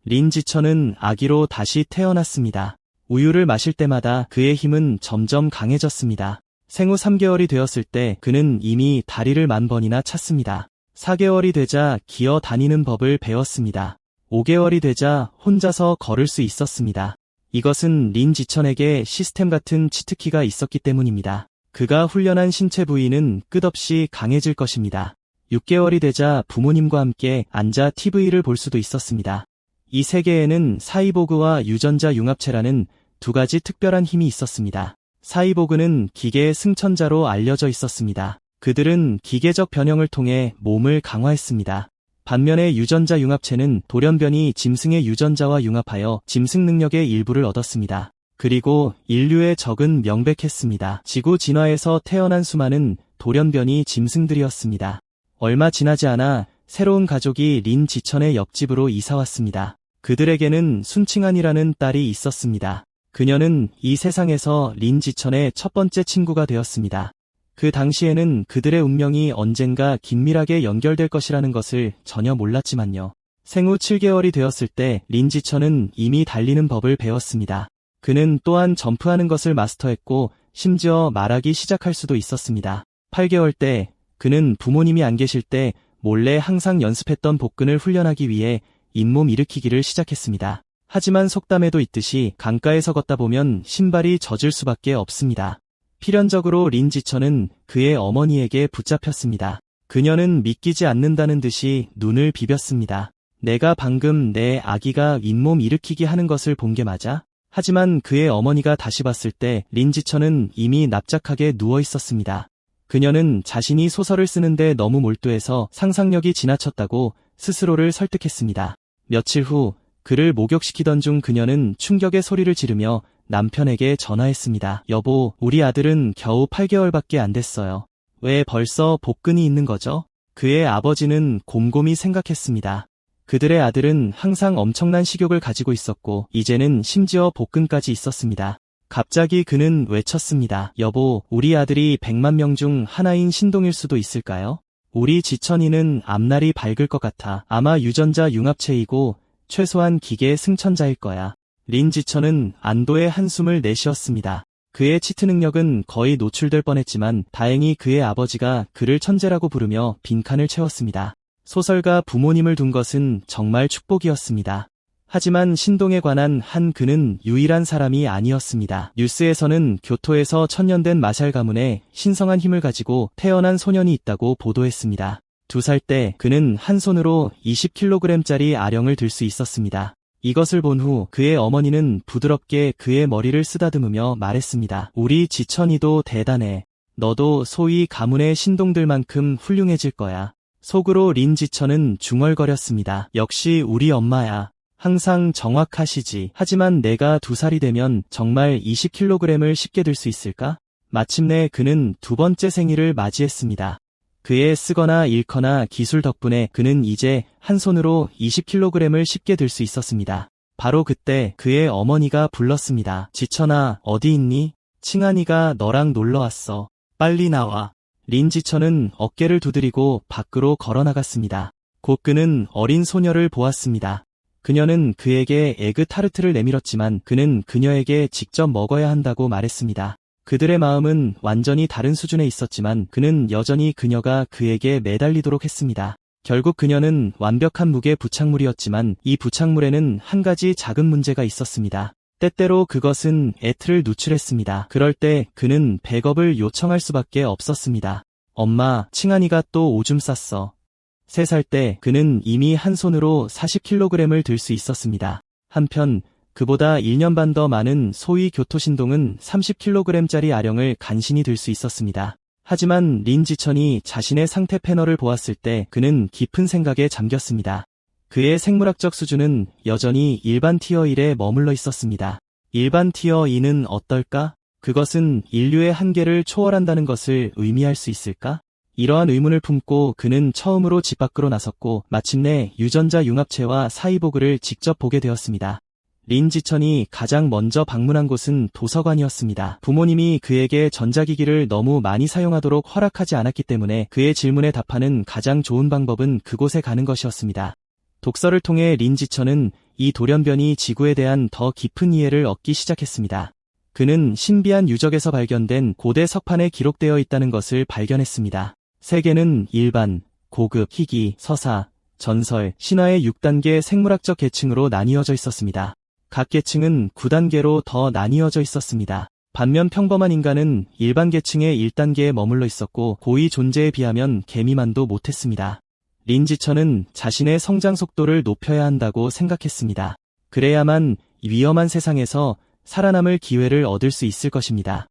린지천은 아기로 다시 태어났습니다. 우유를 마실 때마다 그의 힘은 점점 강해졌습니다. 생후 3개월이 되었을 때 그는 이미 다리를 10,000번이나 찼습니다. 4개월이 되자 기어 다니는 법을 배웠습니다. 5개월이 되자 혼자서 걸을 수 있었습니다. 이것은 린지천에게 시스템 같은 치트키가 있었기 때문입니다. 그가 훈련한 신체 부위는 끝없이 강해질 것입니다. 6개월이 되자 부모님과 함께 앉아 TV를 볼 수도 있었습니다. 이 세계에는 사이보그와 유전자 융합체라는 두 가지 특별한 힘이 있었습니다. 사이보그는 기계의 승천자로 알려져 있었습니다. 그들은 기계적 변형을 통해 몸을 강화했습니다. 반면에 유전자 융합체는 돌연변이 짐승의 유전자와 융합하여 짐승 능력의 일부를 얻었습니다. 그리고 인류의 적은 명백했습니다. 지구 진화에서 태어난 수많은 돌연변이 짐승들이었습니다. 얼마 지나지 않아 새로운 가족이 린지천의 옆집으로 이사왔습니다. 그들에게는 순칭한이라는 딸이 있었습니다. 그녀는 이 세상에서 린지천의 첫 번째 친구가 되었습니다. 그 당시에는 그들의 운명이 언젠가 긴밀하게 연결될 것이라는 것을 전혀 몰랐지만요. 생후 7개월이 되었을 때 린지천은 이미 달리는 법을 배웠습니다. 그는 또한 점프하는 것을 마스터했고 심지어 말하기 시작할 수도 있었습니다. 8개월 때 그는 부모님이 안 계실 때 몰래 항상 연습했던 복근을 훈련하기 위해 잇몸 일으키기를 시작했습니다. 하지만 속담에도 있듯이 강가에서 걷다 보면 신발이 젖을 수밖에 없습니다. 필연적으로 린지천은 그의 어머니에게 붙잡혔습니다. 그녀는 믿기지 않는다는 듯이 눈을 비볐습니다. 내가 방금 내 아기가 잇몸 일으키기 하는 것을 본 게 맞아? 하지만 그의 어머니가 다시 봤을 때 린지천은 이미 납작하게 누워 있었습니다. 그녀는 자신이 소설을 쓰는데 너무 몰두해서 상상력이 지나쳤다고 스스로를 설득했습니다. 며칠 후 그를 목욕시키던 중 그녀는 충격의 소리를 지르며 남편에게 전화했습니다. 여보, 우리 아들은 겨우 8개월밖에 안 됐어요. 왜 벌써 복근이 있는 거죠? 그의 아버지는 곰곰이 생각했습니다. 그들의 아들은 항상 엄청난 식욕을 가지고 있었고 이제는 심지어 복근까지 있었습니다. 갑자기 그는 외쳤습니다. 여보, 우리 아들이 100만 명 중 하나인 신동일 수도 있을까요? 우리 지천이는 앞날이 밝을 것 같아. 아마 유전자 융합체이고 최소한 기계의 승천자일 거야. 린지천은 안도의 한숨을 내쉬었습니다. 그의 치트 능력은 거의 노출될 뻔했지만 다행히 그의 아버지가 그를 천재라고 부르며 빈칸을 채웠습니다. 소설가 부모님을 둔 것은 정말 축복이었습니다. 하지만 신동에 관한 한 그는 유일한 사람이 아니었습니다. 뉴스에서는 교토에서 천년된 마샬 가문에 신성한 힘을 가지고 태어난 소년이 있다고 보도했습니다. 2살 때 그는 한 손으로 20kg짜리 아령을 들 수 있었습니다. 이것을 본 후 그의 어머니는 부드럽게 그의 머리를 쓰다듬으며 말했습니다. 우리 지천이도 대단해. 너도 소위 가문의 신동들만큼 훌륭해질 거야. 속으로 린지천은 중얼거렸습니다. 역시 우리 엄마야. 항상 정확하시지. 하지만 내가 2살이 되면 정말 20kg을 쉽게 들 수 있을까? 마침내 그는 두 번째 생일을 맞이했습니다. 그의 쓰거나 읽거나 기술 덕분에 그는 이제 한 손으로 20kg을 쉽게 들 수 있었습니다. 바로 그때 그의 어머니가 불렀습니다. 지천아, 어디 있니? 칭한이가 너랑 놀러 왔어. 빨리 나와. 린지천은 어깨를 두드리고 밖으로 걸어나갔습니다. 곧 그는 어린 소녀를 보았습니다. 그녀는 그에게 에그 타르트를 내밀었지만 그는 그녀에게 직접 먹어야 한다고 말했습니다. 그들의 마음은 완전히 다른 수준에 있었지만 그는 여전히 그녀가 그에게 매달리도록 했습니다. 결국 그녀는 완벽한 무게 부착물이었지만 이 부착물에는 한 가지 작은 문제가 있었습니다. 때때로 그것은 애틀을 누출했습니다. 그럴 때 그는 백업을 요청할 수밖에 없었습니다. 엄마, 칭한이가 또 오줌 쌌어. 3살 때 그는 이미 한 손으로 40kg을 들 수 있었습니다. 한편 그보다 1년 반 더 많은 소위 교토신동은 30kg짜리 아령을 간신히 들 수 있었습니다. 하지만 린지천이 자신의 상태 패널을 보았을 때 그는 깊은 생각에 잠겼습니다. 그의 생물학적 수준은 여전히 일반 티어 1에 머물러 있었습니다. 일반 티어 2는 어떨까? 그것은 인류의 한계를 초월한다는 것을 의미할 수 있을까? 이러한 의문을 품고 그는 처음으로 집 밖으로 나섰고 마침내 유전자 융합체와 사이보그를 직접 보게 되었습니다. 린지천이 가장 먼저 방문한 곳은 도서관이었습니다. 부모님이 그에게 전자기기를 너무 많이 사용하도록 허락하지 않았기 때문에 그의 질문에 답하는 가장 좋은 방법은 그곳에 가는 것이었습니다. 독서를 통해 린지천은 이 돌연변이 지구에 대한 더 깊은 이해를 얻기 시작했습니다. 그는 신비한 유적에서 발견된 고대 석판에 기록되어 있다는 것을 발견했습니다. 세계는 일반, 고급, 희귀, 서사, 전설, 신화의 6단계 생물학적 계층으로 나뉘어져 있었습니다. 각 계층은 9단계로 더 나뉘어져 있었습니다. 반면 평범한 인간은 일반 계층의 1단계에 머물러 있었고 고의 존재에 비하면 개미만도 못했습니다. 린지처는 자신의 성장 속도를 높여야 한다고 생각했습니다. 그래야만 위험한 세상에서 살아남을 기회를 얻을 수 있을 것입니다.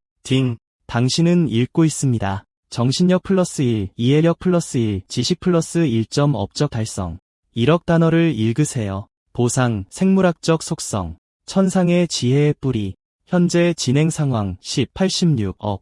당신은 읽고 있습니다. 정신력 플러스 1, 이해력 플러스 1, 지식 플러스 1점 업적 달성. 1억 단어를 읽으세요. 보상, 생물학적 속성, 천상의 지혜의 뿌리, 현재 진행 상황 86억.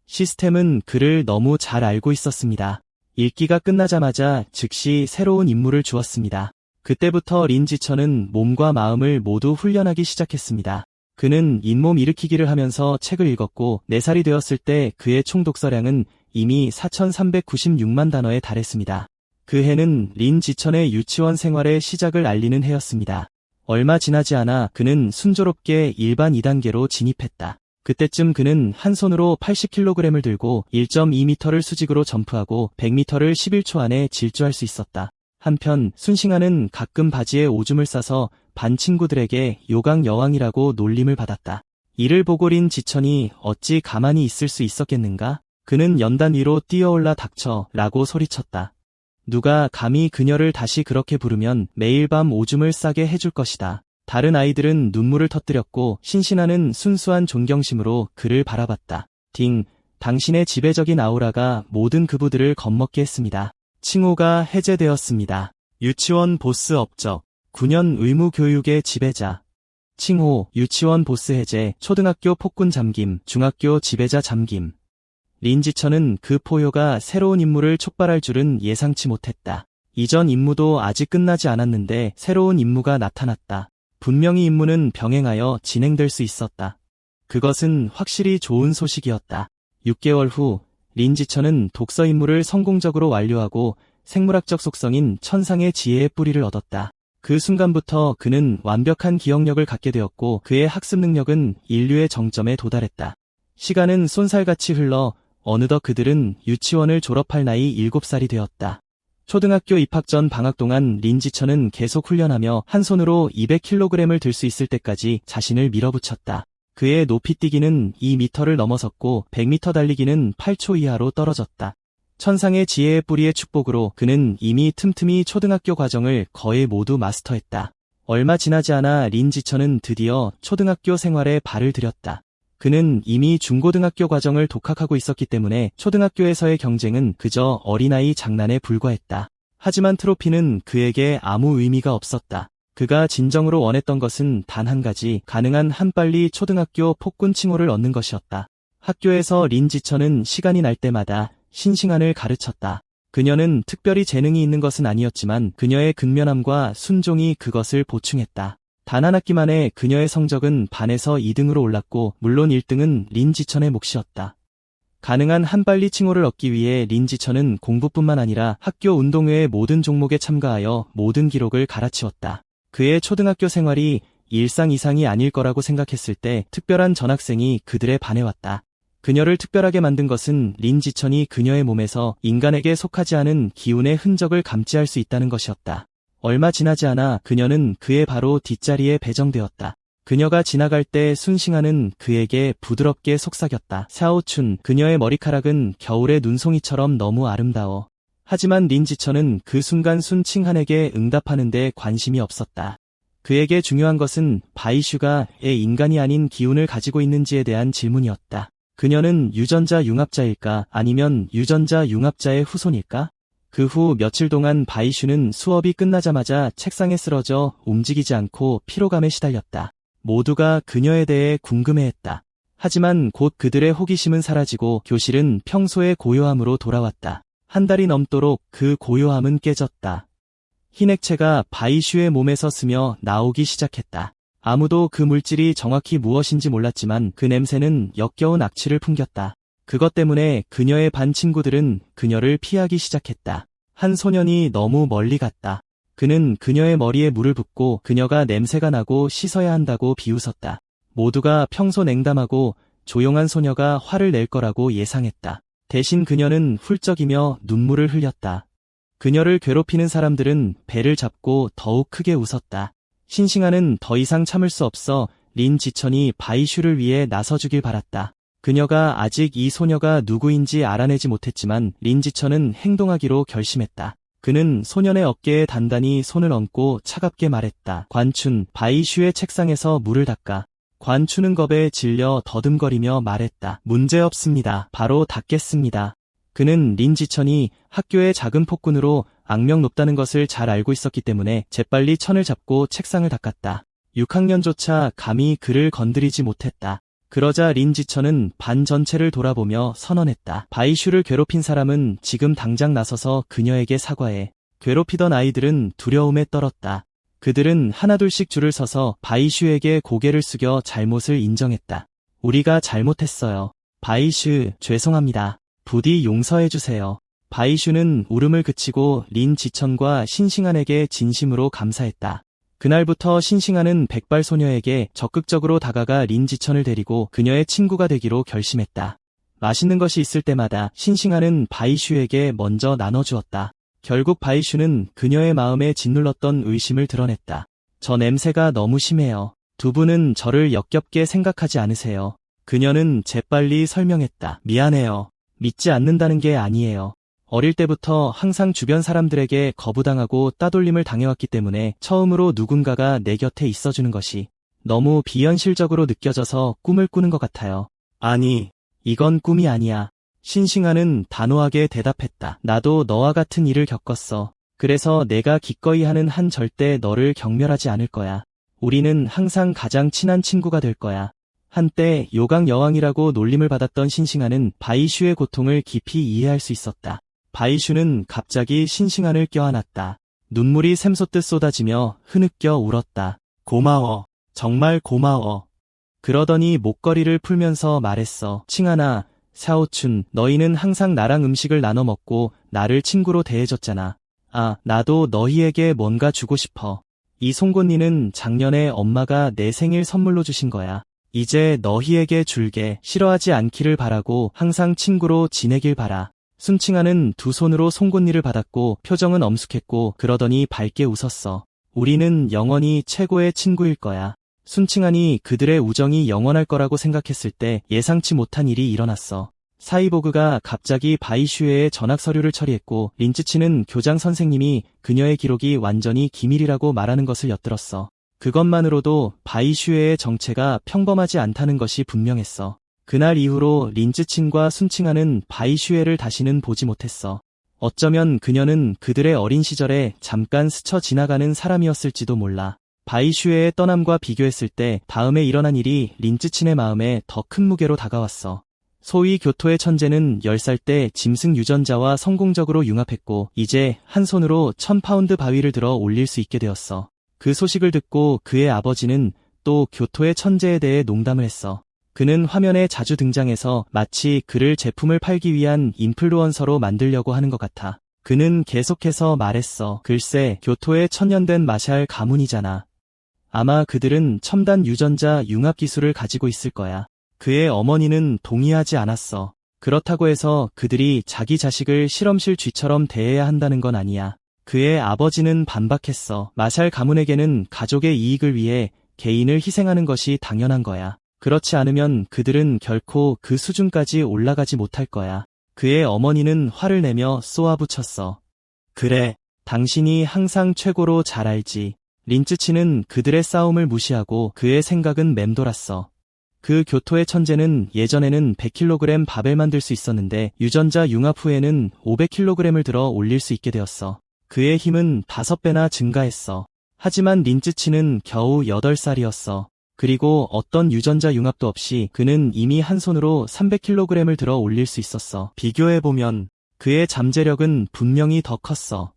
시스템은 그를 너무 잘 알고 있었습니다. 읽기가 끝나자마자 즉시 새로운 임무를 주었습니다. 그때부터 린지처는 몸과 마음을 모두 훈련하기 시작했습니다. 그는 잇몸 일으키기를 하면서 책을 읽었고 4살이 되었을 때 그의 총 독서량은 이미 4,396만 단어에 달했습니다. 그 해는 린지천의 유치원 생활의 시작을 알리는 해였습니다. 얼마 지나지 않아 그는 순조롭게 일반 2단계로 진입했다. 그때쯤 그는 한 손으로 80kg을 들고 1.2m를 수직으로 점프하고 100m를 11초 안에 질주할 수 있었다. 한편 순싱아는 가끔 바지에 오줌을 싸서 반 친구들에게 요강 여왕이라고 놀림을 받았다. 이를 보고 린지천이 어찌 가만히 있을 수 있었겠는가? 그는 연단 위로 뛰어올라 닥쳐 라고 소리쳤다. 누가 감히 그녀를 다시 그렇게 부르면 매일 밤 오줌을 싸게 해줄 것이다. 다른 아이들은 눈물을 터뜨렸고 신신아는 순수한 존경심으로 그를 바라봤다. 당신의 지배적인 아우라가 모든 그부들을 겁먹게 했습니다. 칭호가 해제되었습니다. 유치원 보스 업적, 9년 의무 교육의 지배자. 칭호, 유치원 보스 해제, 초등학교 폭군 잠김, 중학교 지배자 잠김. 린지처는 그 포효가 새로운 임무를 촉발할 줄은 예상치 못했다. 이전 임무도 아직 끝나지 않았는데 새로운 임무가 나타났다. 분명히 임무는 병행하여 진행될 수 있었다. 그것은 확실히 좋은 소식이었다. 6개월 후 린지처는 독서 임무를 성공적으로 완료하고 생물학적 속성인 천상의 지혜의 뿌리를 얻었다. 그 순간부터 그는 완벽한 기억력을 갖게 되었고 그의 학습 능력은 인류의 정점에 도달했다. 시간은 쏜살같이 흘러 어느덧 그들은 유치원을 졸업할 나이 7살이 되었다. 초등학교 입학 전 방학 동안 린지처는 계속 훈련하며 한 손으로 200kg을 들 수 있을 때까지 자신을 밀어붙였다. 그의 높이 뛰기는 2m를 넘어섰고 100m 달리기는 8초 이하로 떨어졌다. 천상의 지혜의 뿌리의 축복으로 그는 이미 틈틈이 초등학교 과정을 거의 모두 마스터했다. 얼마 지나지 않아 린지처는 드디어 초등학교 생활에 발을 들였다. 그는 이미 중고등학교 과정을 독학하고 있었기 때문에 초등학교에서의 경쟁은 그저 어린아이 장난에 불과했다. 하지만 트로피는 그에게 아무 의미가 없었다. 그가 진정으로 원했던 것은 단 한 가지, 가능한 한 빨리 초등학교 폭군 칭호를 얻는 것이었다. 학교에서 린지처는 시간이 날 때마다 신싱한을 가르쳤다. 그녀는 특별히 재능이 있는 것은 아니었지만 그녀의 근면함과 순종이 그것을 보충했다. 단 한 학기 만에 그녀의 성적은 반에서 2등으로 올랐고 물론 1등은 린지천의 몫이었다. 가능한 한 빨리 칭호를 얻기 위해 린지천은 공부뿐만 아니라 학교 운동회의 모든 종목에 참가하여 모든 기록을 갈아치웠다. 그의 초등학교 생활이 일상 이상이 아닐 거라고 생각했을 때 특별한 전학생이 그들의 반에 왔다. 그녀를 특별하게 만든 것은 린지천이 그녀의 몸에서 인간에게 속하지 않은 기운의 흔적을 감지할 수 있다는 것이었다. 얼마 지나지 않아 그녀는 그의 바로 뒷자리에 배정되었다. 그녀가 지나갈 때 순싱아는 그에게 부드럽게 속삭였다. 샤오춘, 그녀의 머리카락은 겨울의 눈송이처럼 너무 아름다워. 하지만 린지처는 그 순간 순칭한에게 응답하는데 관심이 없었다. 그에게 중요한 것은 바이슈가 인간이 아닌 기운을 가지고 있는지에 대한 질문이었다. 그녀는 유전자 융합자일까 아니면 유전자 융합자의 후손일까? 그 후 며칠 동안 바이슈는 수업이 끝나자마자 책상에 쓰러져 움직이지 않고 피로감에 시달렸다. 모두가 그녀에 대해 궁금해했다. 하지만 곧 그들의 호기심은 사라지고 교실은 평소의 고요함으로 돌아왔다. 한 달이 넘도록 그 고요함은 깨졌다. 흰 액체가 바이슈의 몸에서 스며 나오기 시작했다. 아무도 그 물질이 정확히 무엇인지 몰랐지만 그 냄새는 역겨운 악취를 풍겼다. 그것 때문에 그녀의 반 친구들은 그녀를 피하기 시작했다. 한 소년이 너무 멀리 갔다. 그는 그녀의 머리에 물을 붓고 그녀가 냄새가 나고 씻어야 한다고 비웃었다. 모두가 평소 냉담하고 조용한 소녀가 화를 낼 거라고 예상했다. 대신 그녀는 훌쩍이며 눈물을 흘렸다. 그녀를 괴롭히는 사람들은 배를 잡고 더욱 크게 웃었다. 신싱아는 더 이상 참을 수 없어 린 지천이 바이슈를 위해 나서주길 바랐다. 그녀가 아직 이 소녀가 누구인지 알아내지 못했지만 린 지천은 행동하기로 결심했다. 그는 소년의 어깨에 단단히 손을 얹고 차갑게 말했다. 관춘, 바이슈의 책상에서 물을 닦아. 관춘은 겁에 질려 더듬거리며 말했다. 문제없습니다. 바로 닦겠습니다. 그는 린 지천이 학교의 작은 폭군으로 악명 높다는 것을 잘 알고 있었기 때문에 재빨리 천을 잡고 책상을 닦았다. 6학년조차 감히 그를 건드리지 못했다. 그러자 린 지천은 반 전체를 돌아보며 선언했다. 바이슈를 괴롭힌 사람은 지금 당장 나서서 그녀에게 사과해. 괴롭히던 아이들은 두려움에 떨었다. 그들은 하나둘씩 줄을 서서 바이슈에게 고개를 숙여 잘못을 인정했다. 우리가 잘못했어요. 바이슈, 죄송합니다. 부디 용서해주세요. 바이슈는 울음을 그치고 린 지천과 신싱안에게 진심으로 감사했다. 그날부터 신싱아는 백발소녀에게 적극적으로 다가가 린 지천을 데리고 그녀의 친구가 되기로 결심했다. 맛있는 것이 있을 때마다 신싱아는 바이슈에게 먼저 나눠주었다. 결국 바이슈는 그녀의 마음에 짓눌렀던 의심을 드러냈다. 저 냄새가 너무 심해요. 두 분은 저를 역겹게 생각하지 않으세요? 그녀는 재빨리 설명했다. 미안해요. 믿지 않는다는 게 아니에요. 어릴 때부터 항상 주변 사람들에게 거부당하고 따돌림을 당해왔기 때문에 처음으로 누군가가 내 곁에 있어주는 것이 너무 비현실적으로 느껴져서 꿈을 꾸는 것 같아요. 아니, 이건 꿈이 아니야. 신싱아는 단호하게 대답했다. 나도 너와 같은 일을 겪었어. 그래서 내가 기꺼이 하는 한 절대 너를 경멸하지 않을 거야. 우리는 항상 가장 친한 친구가 될 거야. 한때 요강 여왕이라고 놀림을 받았던 신싱아는 바이슈의 고통을 깊이 이해할 수 있었다. 바이슈는 갑자기 신싱안을 껴안았다. 눈물이 샘솟듯 쏟아지며 흐느껴 울었다. 고마워. 정말 고마워. 그러더니 목걸이를 풀면서 말했어. 칭하나, 샤오춘, 너희는 항상 나랑 음식을 나눠 먹고 나를 친구로 대해줬잖아. 아, 나도 너희에게 뭔가 주고 싶어. 이 송곳니는 작년에 엄마가 내 생일 선물로 주신 거야. 이제 너희에게 줄게. 싫어하지 않기를 바라고 항상 친구로 지내길 바라. 순칭아는 두 손으로 송곳니를 받았고 표정은 엄숙했고 그러더니 밝게 웃었어. 우리는 영원히 최고의 친구일 거야. 순칭아니 그들의 우정이 영원할 거라고 생각했을 때 예상치 못한 일이 일어났어. 사이보그가 갑자기 바이슈에의 전학 서류를 처리했고 린츠치는 교장 선생님이 그녀의 기록이 완전히 기밀이라고 말하는 것을 엿들었어. 그것만으로도 바이슈에의 정체가 평범하지 않다는 것이 분명했어. 그날 이후로 린츠친과 순칭아는 바이슈에를 다시는 보지 못했어. 어쩌면 그녀는 그들의 어린 시절에 잠깐 스쳐 지나가는 사람이었을지도 몰라. 바이슈에의 떠남과 비교했을 때 다음에 일어난 일이 린츠친의 마음에 더 큰 무게로 다가왔어. 소위 교토의 천재는 10살 때 짐승 유전자와 성공적으로 융합했고 이제 한 손으로 1000파운드 바위를 들어 올릴 수 있게 되었어. 그 소식을 듣고 그의 아버지는 또 교토의 천재에 대해 농담을 했어. 그는 화면에 자주 등장해서 마치 그를 제품을 팔기 위한 인플루언서로 만들려고 하는 것 같아. 그는 계속해서 말했어. 글쎄, 교토의 천년된 마샬 가문이잖아. 아마 그들은 첨단 유전자 융합 기술을 가지고 있을 거야. 그의 어머니는 동의하지 않았어. 그렇다고 해서 그들이 자기 자식을 실험실 쥐처럼 대해야 한다는 건 아니야. 그의 아버지는 반박했어. 마샬 가문에게는 가족의 이익을 위해 개인을 희생하는 것이 당연한 거야. 그렇지 않으면 그들은 결코 그 수준까지 올라가지 못할 거야. 그의 어머니는 화를 내며 쏘아붙였어. 그래, 당신이 항상 최고로 잘 알지. 린츠치는 그들의 싸움을 무시하고 그의 생각은 맴돌았어. 그 교토의 천재는 예전에는 100kg 밥을 만들 수 있었는데 유전자 융합 후에는 500kg을 들어 올릴 수 있게 되었어. 그의 힘은 5배나 증가했어. 하지만 린츠치는 겨우 8살이었어. 그리고 어떤 유전자 융합도 없이 그는 이미 한 손으로 300kg을 들어 올릴 수 있었어. 비교해보면 그의 잠재력은 분명히 더 컸어.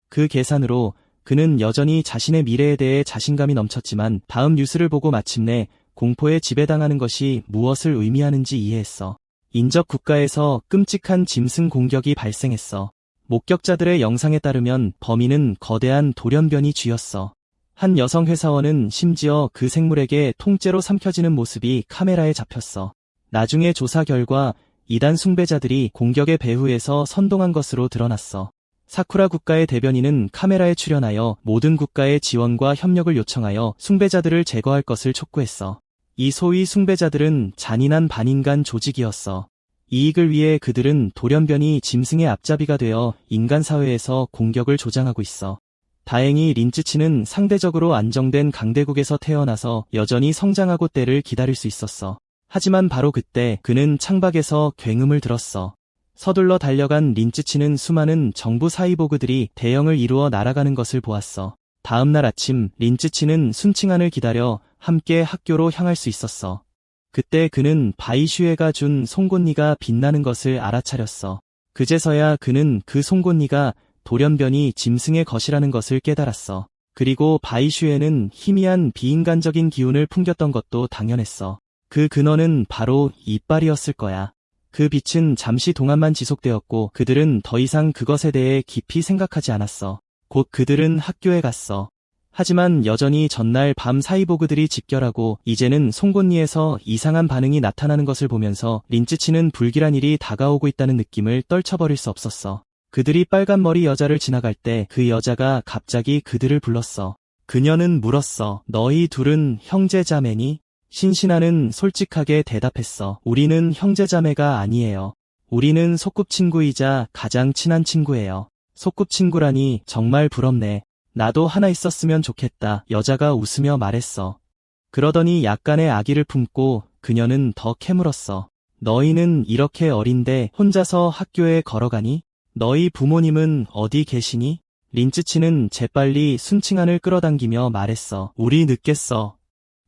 그 계산으로 그는 여전히 자신의 미래에 대해 자신감이 넘쳤지만 다음 뉴스를 보고 마침내 공포에 지배당하는 것이 무엇을 의미하는지 이해했어. 인접 국가에서 끔찍한 짐승 공격이 발생했어. 목격자들의 영상에 따르면 범인은 거대한 돌연변이 쥐였어. 한 여성 회사원은 심지어 그 생물에게 통째로 삼켜지는 모습이 카메라에 잡혔어. 나중에 조사 결과 이단 숭배자들이 공격의 배후에서 선동한 것으로 드러났어. 사쿠라 국가의 대변인은 카메라에 출연하여 모든 국가의 지원과 협력을 요청하여 숭배자들을 제거할 것을 촉구했어. 이 소위 숭배자들은 잔인한 반인간 조직이었어. 이익을 위해 그들은 돌연변이 짐승의 앞잡이가 되어 인간 사회에서 공격을 조장하고 있어. 다행히 린츠치는 상대적으로 안정된 강대국에서 태어나서 여전히 성장하고 때를 기다릴 수 있었어. 하지만 바로 그때 그는 창밖에서 굉음을 들었어. 서둘러 달려간 린츠치는 수많은 정부 사이보그들이 대형을 이루어 날아가는 것을 보았어. 다음 날 아침 린츠치는 순칭안을 기다려 함께 학교로 향할 수 있었어. 그때 그는 바이슈에가 준 송곳니가 빛나는 것을 알아차렸어. 그제서야 그는 그 송곳니가 돌연변이 짐승의 것이라는 것을 깨달았어. 그리고 바이슈에는 희미한 비인간적인 기운을 풍겼던 것도 당연했어. 그 근원은 바로 이빨이었을 거야. 그 빛은 잠시 동안만 지속되었고 그들은 더 이상 그것에 대해 깊이 생각하지 않았어. 곧 그들은 학교에 갔어. 하지만 여전히 전날 밤 사이보그들이 집결하고 이제는 송곳니에서 이상한 반응이 나타나는 것을 보면서 린츠치는 불길한 일이 다가오고 있다는 느낌을 떨쳐버릴 수 없었어. 그들이 빨간 머리 여자를 지나갈 때 그 여자가 갑자기 그들을 불렀어. 그녀는 물었어. 너희 둘은 형제자매니? 신신아는 솔직하게 대답했어. 우리는 형제자매가 아니에요. 우리는 소꿉친구이자 가장 친한 친구예요. 소꿉친구라니 정말 부럽네. 나도 하나 있었으면 좋겠다. 여자가 웃으며 말했어. 그러더니 약간의 아기를 품고 그녀는 더 캐물었어. 너희는 이렇게 어린데 혼자서 학교에 걸어가니? 너희 부모님은 어디 계시니? 린츠치는 재빨리 순칭안을 끌어당기며 말했어. 우리 늦겠어.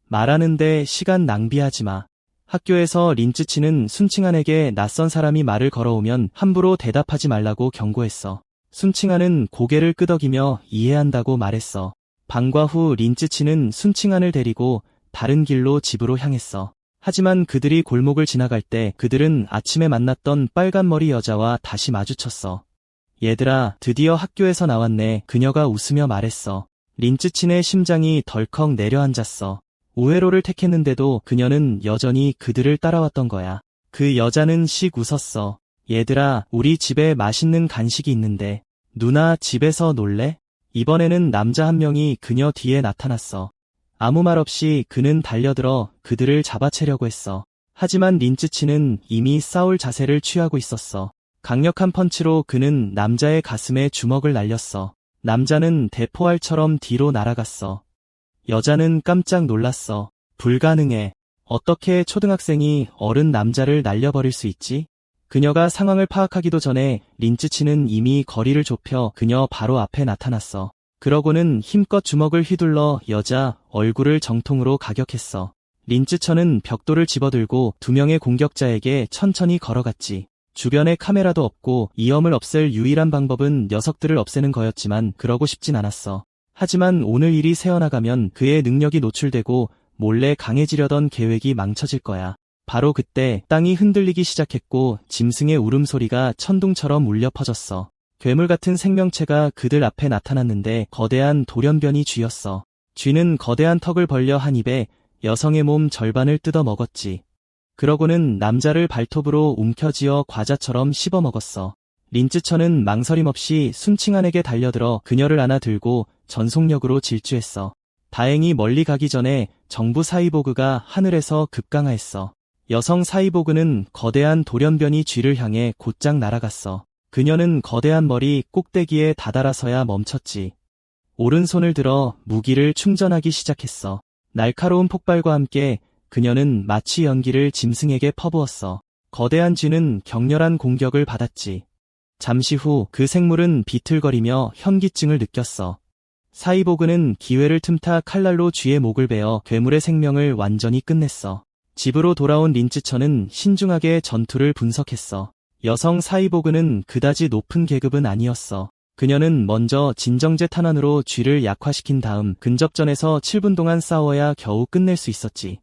말하는데 시간 낭비하지 마. 학교에서 린츠치는 순칭안에게 낯선 사람이 말을 걸어오면 함부로 대답하지 말라고 경고했어. 순칭안은 고개를 끄덕이며 이해한다고 말했어. 방과 후 린츠치는 순칭안을 데리고 다른 길로 집으로 향했어. 하지만 그들이 골목을 지나갈 때 그들은 아침에 만났던 빨간머리 여자와 다시 마주쳤어. 얘들아, 드디어 학교에서 나왔네. 그녀가 웃으며 말했어. 린츠치의 심장이 덜컥 내려앉았어. 우회로를 택했는데도 그녀는 여전히 그들을 따라왔던 거야. 그 여자는 씩 웃었어. 얘들아, 우리 집에 맛있는 간식이 있는데 누나 집에서 놀래? 이번에는 남자 한 명이 그녀 뒤에 나타났어. 아무 말 없이 그는 달려들어 그들을 잡아채려고 했어. 하지만 린츠치는 이미 싸울 자세를 취하고 있었어. 강력한 펀치로 그는 남자의 가슴에 주먹을 날렸어. 남자는 대포알처럼 뒤로 날아갔어. 여자는 깜짝 놀랐어. 불가능해. 어떻게 초등학생이 어른 남자를 날려버릴 수 있지? 그녀가 상황을 파악하기도 전에 린츠치는 이미 거리를 좁혀 그녀 바로 앞에 나타났어. 그러고는 힘껏 주먹을 휘둘러 여자 얼굴을 정통으로 가격했어. 린츠처는 벽돌을 집어들고 두 명의 공격자에게 천천히 걸어갔지. 주변에 카메라도 없고 위험을 없앨 유일한 방법은 녀석들을 없애는 거였지만 그러고 싶진 않았어. 하지만 오늘 일이 새어나가면 그의 능력이 노출되고 몰래 강해지려던 계획이 망쳐질 거야. 바로 그때 땅이 흔들리기 시작했고 짐승의 울음소리가 천둥처럼 울려 퍼졌어. 괴물 같은 생명체가 그들 앞에 나타났는데 거대한 돌연변이 쥐였어. 쥐는 거대한 턱을 벌려 한 입에 여성의 몸 절반을 뜯어 먹었지. 그러고는 남자를 발톱으로 움켜쥐어 과자처럼 씹어 먹었어. 린츠처는 망설임 없이 순칭안에게 달려들어 그녀를 안아 들고 전속력으로 질주했어. 다행히 멀리 가기 전에 정부 사이보그가 하늘에서 급강하했어. 여성 사이보그는 거대한 돌연변이 쥐를 향해 곧장 날아갔어. 그녀는 거대한 머리 꼭대기에 다다라서야 멈췄지. 오른손을 들어 무기를 충전하기 시작했어. 날카로운 폭발과 함께 그녀는 마취 연기를 짐승에게 퍼부었어. 거대한 쥐는 격렬한 공격을 받았지. 잠시 후 그 생물은 비틀거리며 현기증을 느꼈어. 사이보그는 기회를 틈타 칼날로 쥐의 목을 베어 괴물의 생명을 완전히 끝냈어. 집으로 돌아온 린츠처는 신중하게 전투를 분석했어. 여성 사이보그는 그다지 높은 계급은 아니었어. 그녀는 먼저 진정제 탄환으로 쥐를 약화시킨 다음 근접전에서 7분 동안 싸워야 겨우 끝낼 수 있었지.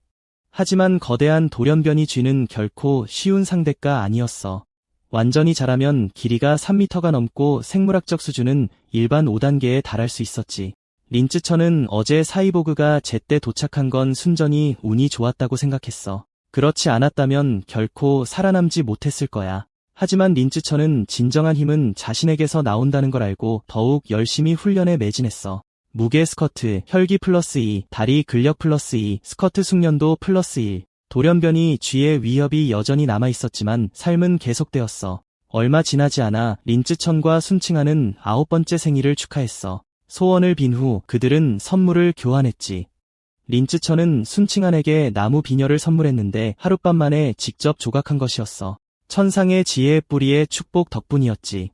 하지만 거대한 돌연변이 쥐는 결코 쉬운 상대가 아니었어. 완전히 자라면 길이가 3m가 넘고 생물학적 수준은 일반 5단계에 달할 수 있었지. 린쯔천은 어제 사이보그가 제때 도착한 건 순전히 운이 좋았다고 생각했어. 그렇지 않았다면 결코 살아남지 못했을 거야. 하지만 린쯔천은 진정한 힘은 자신에게서 나온다는 걸 알고 더욱 열심히 훈련에 매진했어. 무게 스쿼트, 혈기 플러스 2, 다리 근력 플러스 2, 스쿼트 숙련도 플러스 1. 돌연변이 쥐의 위협이 여전히 남아있었지만 삶은 계속되었어. 얼마 지나지 않아 린쯔천과 순칭하는 9번째 생일을 축하했어. 소원을 빈 후 그들은 선물을 교환했지. 린쯔천은 순칭한에게 나무 비녀를 선물했는데 하룻밤 만에 직접 조각한 것이었어. 천상의 지혜의 뿌리의 축복 덕분이었지.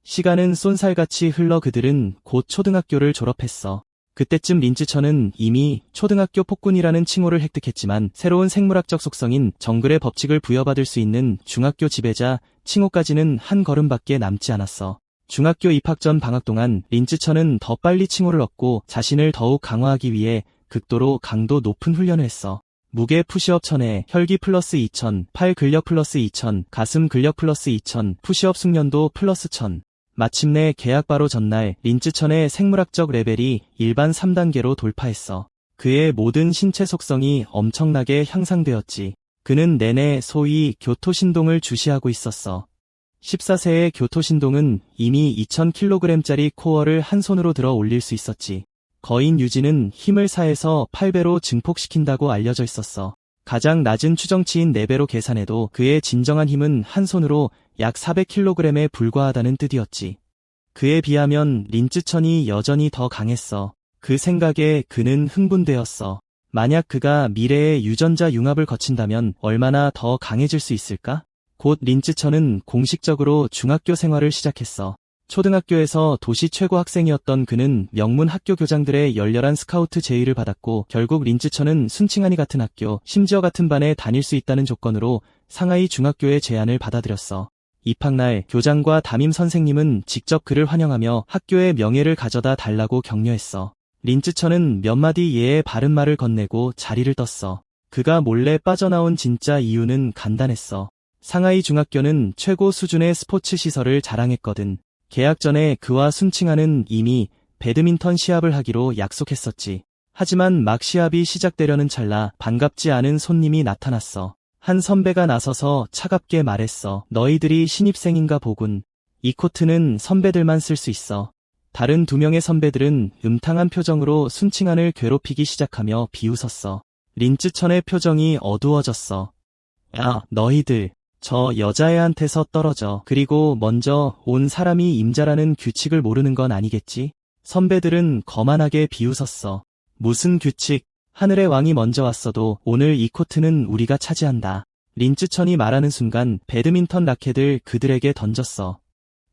시간은 쏜살같이 흘러 그들은 곧 초등학교를 졸업했어. 그때쯤 린쯔천은 이미 초등학교 폭군이라는 칭호를 획득했지만 새로운 생물학적 속성인 정글의 법칙을 부여받을 수 있는 중학교 지배자 칭호까지는 한 걸음밖에 남지 않았어. 중학교 입학 전 방학 동안 린쯔천은 더 빨리 칭호를 얻고 자신을 더욱 강화하기 위해 극도로 강도 높은 훈련을 했어. 무게 푸시업 1000에 혈기 플러스 2000, 팔 근력 플러스 2000, 가슴 근력 플러스 2000, 푸시업 숙련도 플러스 1000. 마침내 계약 바로 전날 린쯔천의 생물학적 레벨이 일반 3단계로 돌파했어. 그의 모든 신체 속성이 엄청나게 향상되었지. 그는 내내 소위 교토신동을 주시하고 있었어. 14세의 교토신동은 이미 2000kg짜리 코어를 한 손으로 들어 올릴 수 있었지. 거인 유지는 힘을 4에서 8배로 증폭시킨다고 알려져 있었어. 가장 낮은 추정치인 4배로 계산해도 그의 진정한 힘은 한 손으로 약 400kg에 불과하다는 뜻이었지. 그에 비하면 린쯔천이 여전히 더 강했어. 그 생각에 그는 흥분되었어. 만약 그가 미래의 유전자 융합을 거친다면 얼마나 더 강해질 수 있을까? 곧 린쯔천은 공식적으로 중학교 생활을 시작했어. 초등학교에서 도시 최고 학생이었던 그는 명문 학교 교장들의 열렬한 스카우트 제의를 받았고 결국 린쯔천은 순칭한이 같은 학교, 심지어 같은 반에 다닐 수 있다는 조건으로 상하이 중학교의 제안을 받아들였어. 입학날 교장과 담임 선생님은 직접 그를 환영하며 학교의 명예를 가져다 달라고 격려했어. 린쯔천은 몇 마디 예의 바른 말을 건네고 자리를 떴어. 그가 몰래 빠져나온 진짜 이유는 간단했어. 상하이 중학교는 최고 수준의 스포츠 시설을 자랑했거든. 개학 전에 그와 순칭한은 이미 배드민턴 시합을 하기로 약속했었지. 하지만 막 시합이 시작되려는 찰나 반갑지 않은 손님이 나타났어. 한 선배가 나서서 차갑게 말했어. 너희들이 신입생인가 보군. 이 코트는 선배들만 쓸 수 있어. 다른 2명의 선배들은 음탕한 표정으로 순칭한을 괴롭히기 시작하며 비웃었어. 린쯔천의 표정이 어두워졌어. 야, 너희들. 저 여자애한테서 떨어져. 그리고 먼저 온 사람이 임자라는 규칙을 모르는 건 아니겠지? 선배들은 거만하게 비웃었어. 무슨 규칙? 하늘의 왕이 먼저 왔어도 오늘 이 코트는 우리가 차지한다. 린쯔천이 말하는 순간 배드민턴 라켓을 그들에게 던졌어.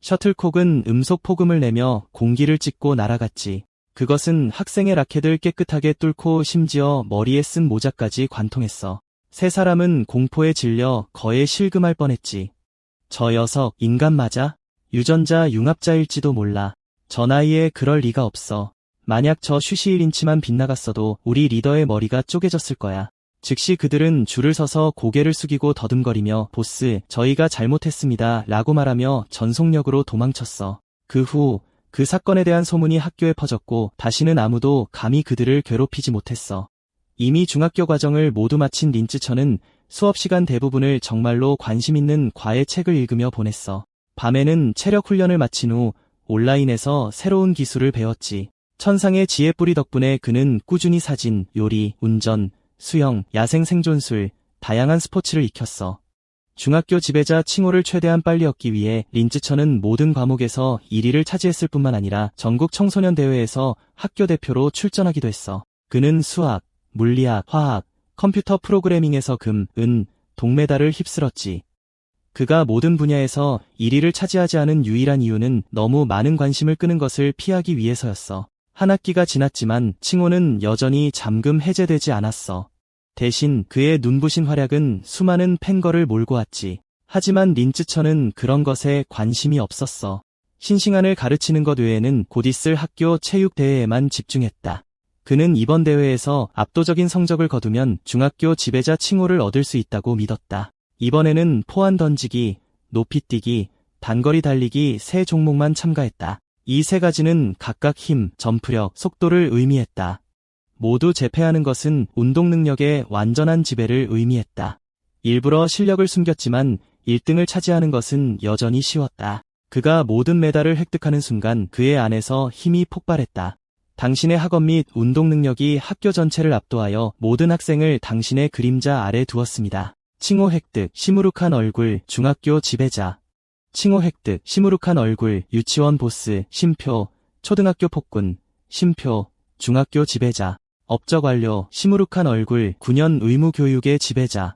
셔틀콕은 음속 폭음을 내며 공기를 찢고 날아갔지. 그것은 학생의 라켓을 깨끗하게 뚫고 심지어 머리에 쓴 모자까지 관통했어. 세 사람은 공포에 질려 거에 실금할 뻔했지. 저 녀석 인간 맞아? 유전자 융합자일지도 몰라. 저 나이에 그럴 리가 없어. 만약 저 슈시일인치만 빗나갔어도 우리 리더의 머리가 쪼개졌을 거야. 즉시 그들은 줄을 서서 고개를 숙이고 더듬거리며 보스, 저희가 잘못했습니다 라고 말하며 전속력으로 도망쳤어. 그 후 그 사건에 대한 소문이 학교에 퍼졌고 다시는 아무도 감히 그들을 괴롭히지 못했어. 이미 중학교 과정을 모두 마친 린쯔천은 수업 시간 대부분을 정말로 관심 있는 과외 책을 읽으며 보냈어. 밤에는 체력 훈련을 마친 후 온라인에서 새로운 기술을 배웠지. 천상의 지혜 뿌리 덕분에 그는 꾸준히 사진, 요리, 운전, 수영, 야생 생존술, 다양한 스포츠를 익혔어. 중학교 지배자 칭호를 최대한 빨리 얻기 위해 린쯔천은 모든 과목에서 1위를 차지했을 뿐만 아니라 전국 청소년 대회에서 학교 대표로 출전하기도 했어. 그는 수학, 물리학, 화학, 컴퓨터 프로그래밍에서 금, 은, 동메달을 휩쓸었지. 그가 모든 분야에서 1위를 차지하지 않은 유일한 이유는 너무 많은 관심을 끄는 것을 피하기 위해서였어. 한 학기가 지났지만 칭호는 여전히 잠금 해제되지 않았어. 대신 그의 눈부신 활약은 수많은 팬걸을 몰고 왔지. 하지만 린쯔천은 그런 것에 관심이 없었어. 신싱한을 가르치는 것 외에는 곧 있을 학교 체육대회에만 집중했다. 그는 이번 대회에서 압도적인 성적을 거두면 중학교 지배자 칭호를 얻을 수 있다고 믿었다. 이번에는 포안 던지기, 높이뛰기, 단거리 달리기 3종목만 참가했다. 이 3가지는 각각 힘, 점프력, 속도를 의미했다. 모두 제패하는 것은 운동 능력의 완전한 지배를 의미했다. 일부러 실력을 숨겼지만 1등을 차지하는 것은 여전히 쉬웠다. 그가 모든 메달을 획득하는 순간 그의 안에서 힘이 폭발했다. 당신의 학업 및 운동 능력이 학교 전체를 압도하여 모든 학생을 당신의 그림자 아래 두었습니다. 칭호 획득, 시무룩한 얼굴, 중학교 지배자. 칭호 획득, 시무룩한 얼굴, 유치원 보스, 심표, 초등학교 폭군, 심표, 중학교 지배자. 업적 완료, 시무룩한 얼굴, 9년 의무 교육의 지배자.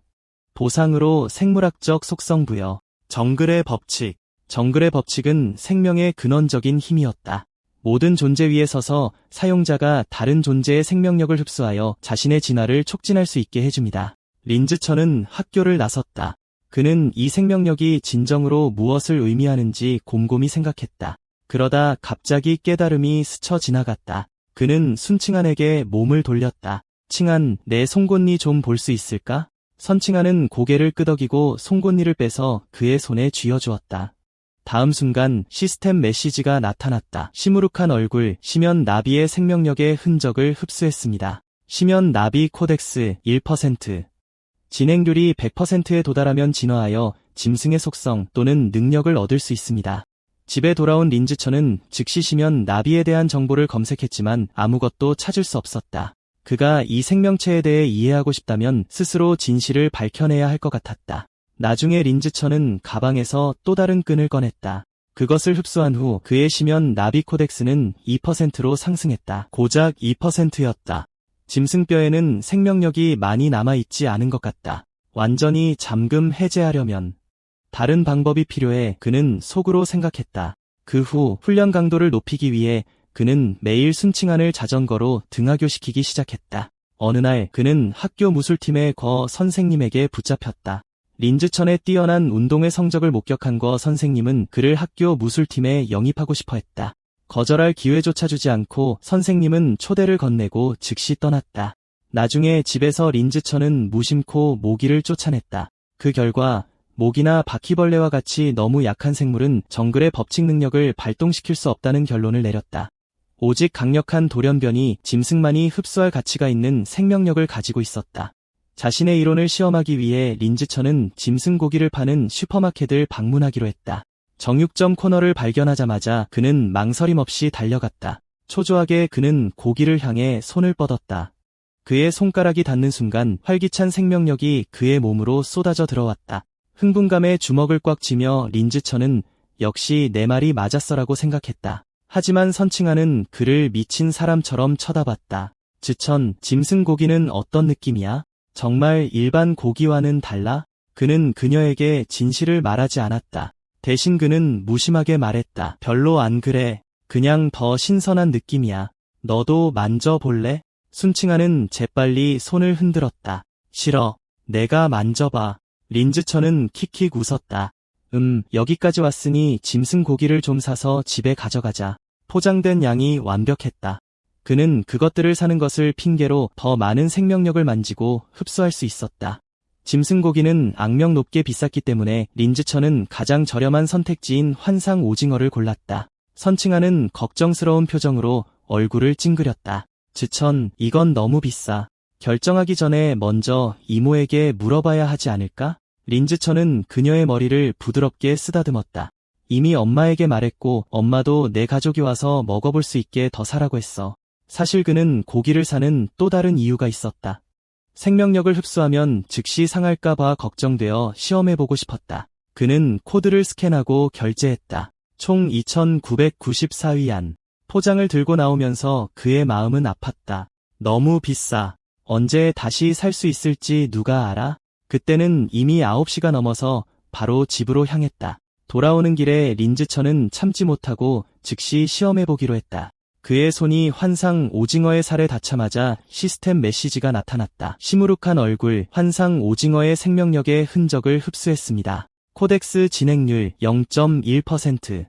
보상으로 생물학적 속성 부여. 정글의 법칙. 정글의 법칙은 생명의 근원적인 힘이었다. 모든 존재 위에 서서 사용자가 다른 존재의 생명력을 흡수하여 자신의 진화를 촉진할 수 있게 해줍니다. 린즈천은 학교를 나섰다. 그는 이 생명력이 진정으로 무엇을 의미하는지 곰곰이 생각했다. 그러다 갑자기 깨달음이 스쳐 지나갔다. 그는 순칭한에게 몸을 돌렸다. 칭한, 내 송곳니 좀 볼 수 있을까? 선칭한은 고개를 끄덕이고 송곳니를 빼서 그의 손에 쥐어주었다. 다음 순간 시스템 메시지가 나타났다. 시무룩한 얼굴, 심연 나비의 생명력의 흔적을 흡수했습니다. 심연 나비 코덱스 1%. 진행률이 100%에 도달하면 진화하여 짐승의 속성 또는 능력을 얻을 수 있습니다. 집에 돌아온 린즈천은 즉시 심연 나비에 대한 정보를 검색했지만 아무것도 찾을 수 없었다. 그가 이 생명체에 대해 이해하고 싶다면 스스로 진실을 밝혀내야 할 것 같았다. 나중에 린즈천은 가방에서 또 다른 끈을 꺼냈다. 그것을 흡수한 후 그의 심연 나비 코덱스는 2%로 상승했다. 고작 2%였다. 짐승뼈에는 생명력이 많이 남아있지 않은 것 같다. 완전히 잠금 해제하려면 다른 방법이 필요해 그는 속으로 생각했다. 그 후 훈련 강도를 높이기 위해 그는 매일 순칭한을 자전거로 등하교시키기 시작했다. 어느 날 그는 학교 무술팀의 거 선생님에게 붙잡혔다. 린즈천의 뛰어난 운동의 성적을 목격한 거 선생님은 그를 학교 무술팀에 영입하고 싶어 했다. 거절할 기회조차 주지 않고 선생님은 초대를 건네고 즉시 떠났다. 나중에 집에서 린즈천은 무심코 모기를 쫓아냈다. 그 결과 모기나 바퀴벌레와 같이 너무 약한 생물은 정글의 법칙 능력을 발동시킬 수 없다는 결론을 내렸다. 오직 강력한 돌연변이 짐승만이 흡수할 가치가 있는 생명력을 가지고 있었다. 자신의 이론을 시험하기 위해 린즈천은 짐승 고기를 파는 슈퍼마켓을 방문하기로 했다. 정육점 코너를 발견하자마자 그는 망설임 없이 달려갔다. 초조하게 그는 고기를 향해 손을 뻗었다. 그의 손가락이 닿는 순간 활기찬 생명력이 그의 몸으로 쏟아져 들어왔다. 흥분감에 주먹을 꽉 쥐며 린즈천은 역시 내 말이 맞았어라고 생각했다. 하지만 선칭한은 그를 미친 사람처럼 쳐다봤다. 즈천, 짐승 고기는 어떤 느낌이야? 정말 일반 고기와는 달라? 그는 그녀에게 진실을 말하지 않았다. 대신 그는 무심하게 말했다. 별로 안 그래. 그냥 더 신선한 느낌이야. 너도 만져볼래? 순칭한은 재빨리 손을 흔들었다. 싫어. 내가 만져봐. 린즈천은 킥킥 웃었다. 여기까지 왔으니 짐승 고기를 좀 사서 집에 가져가자. 포장된 양이 완벽했다. 그는 그것들을 사는 것을 핑계로 더 많은 생명력을 만지고 흡수할 수 있었다. 짐승 고기는 악명 높게 비쌌기 때문에 린즈천은 가장 저렴한 선택지인 환상 오징어를 골랐다. 선칭한은 걱정스러운 표정으로 얼굴을 찡그렸다. 즈천, 이건 너무 비싸. 결정하기 전에 먼저 이모에게 물어봐야 하지 않을까? 린즈천은 그녀의 머리를 부드럽게 쓰다듬었다. 이미 엄마에게 말했고 엄마도 내 가족이 와서 먹어볼 수 있게 더 사라고 했어. 사실 그는 고기를 사는 또 다른 이유가 있었다. 생명력을 흡수하면 즉시 상할까봐 걱정되어 시험해보고 싶었다. 그는 코드를 스캔하고 결제했다. 총 2,994위안. 포장을 들고 나오면서 그의 마음은 아팠다. 너무 비싸. 언제 다시 살 수 있을지 누가 알아? 그때는 이미 9시가 넘어서 바로 집으로 향했다. 돌아오는 길에 린즈천은 참지 못하고 즉시 시험해보기로 했다. 그의 손이 환상 오징어의 살에 닿자마자 시스템 메시지가 나타났다. 시무룩한 얼굴, 환상 오징어의 생명력의 흔적을 흡수했습니다. 코덱스 진행률 0.1%.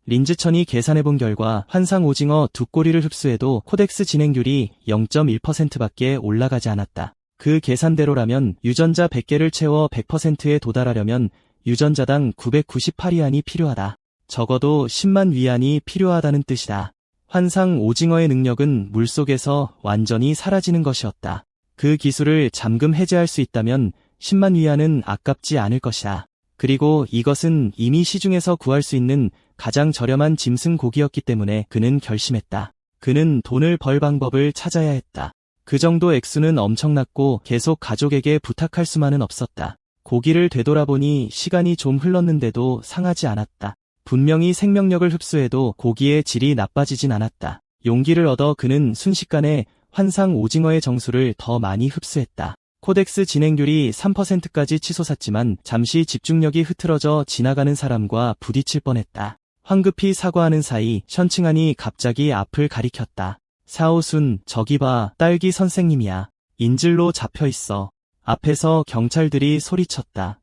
린즈천이 계산해본 결과 환상 오징어 2꼬리를 흡수해도 코덱스 진행률이 0.1%밖에 올라가지 않았다. 그 계산대로라면 유전자 100개를 채워 100%에 도달하려면 유전자당 998위안이 필요하다. 적어도 10만 위안이 필요하다는 뜻이다. 환상 오징어의 능력은 물속에서 완전히 사라지는 것이었다. 그 기술을 잠금 해제할 수 있다면 10만 위안은 아깝지 않을 것이다. 그리고 이것은 이미 시중에서 구할 수 있는 가장 저렴한 짐승 고기였기 때문에 그는 결심했다. 그는 돈을 벌 방법을 찾아야 했다. 그 정도 액수는 엄청났고 계속 가족에게 부탁할 수만은 없었다. 고기를 되돌아보니 시간이 좀 흘렀는데도 상하지 않았다. 분명히 생명력을 흡수해도 고기의 질이 나빠지진 않았다. 용기를 얻어 그는 순식간에 환상 오징어의 정수를 더 많이 흡수했다. 코덱스 진행률이 3%까지 치솟았지만 잠시 집중력이 흐트러져 지나가는 사람과 부딪힐 뻔했다. 황급히 사과하는 사이 션칭한이 갑자기 앞을 가리켰다. 사오순, 저기 봐, 딸기 선생님이야. 인질로 잡혀있어. 앞에서 경찰들이 소리쳤다.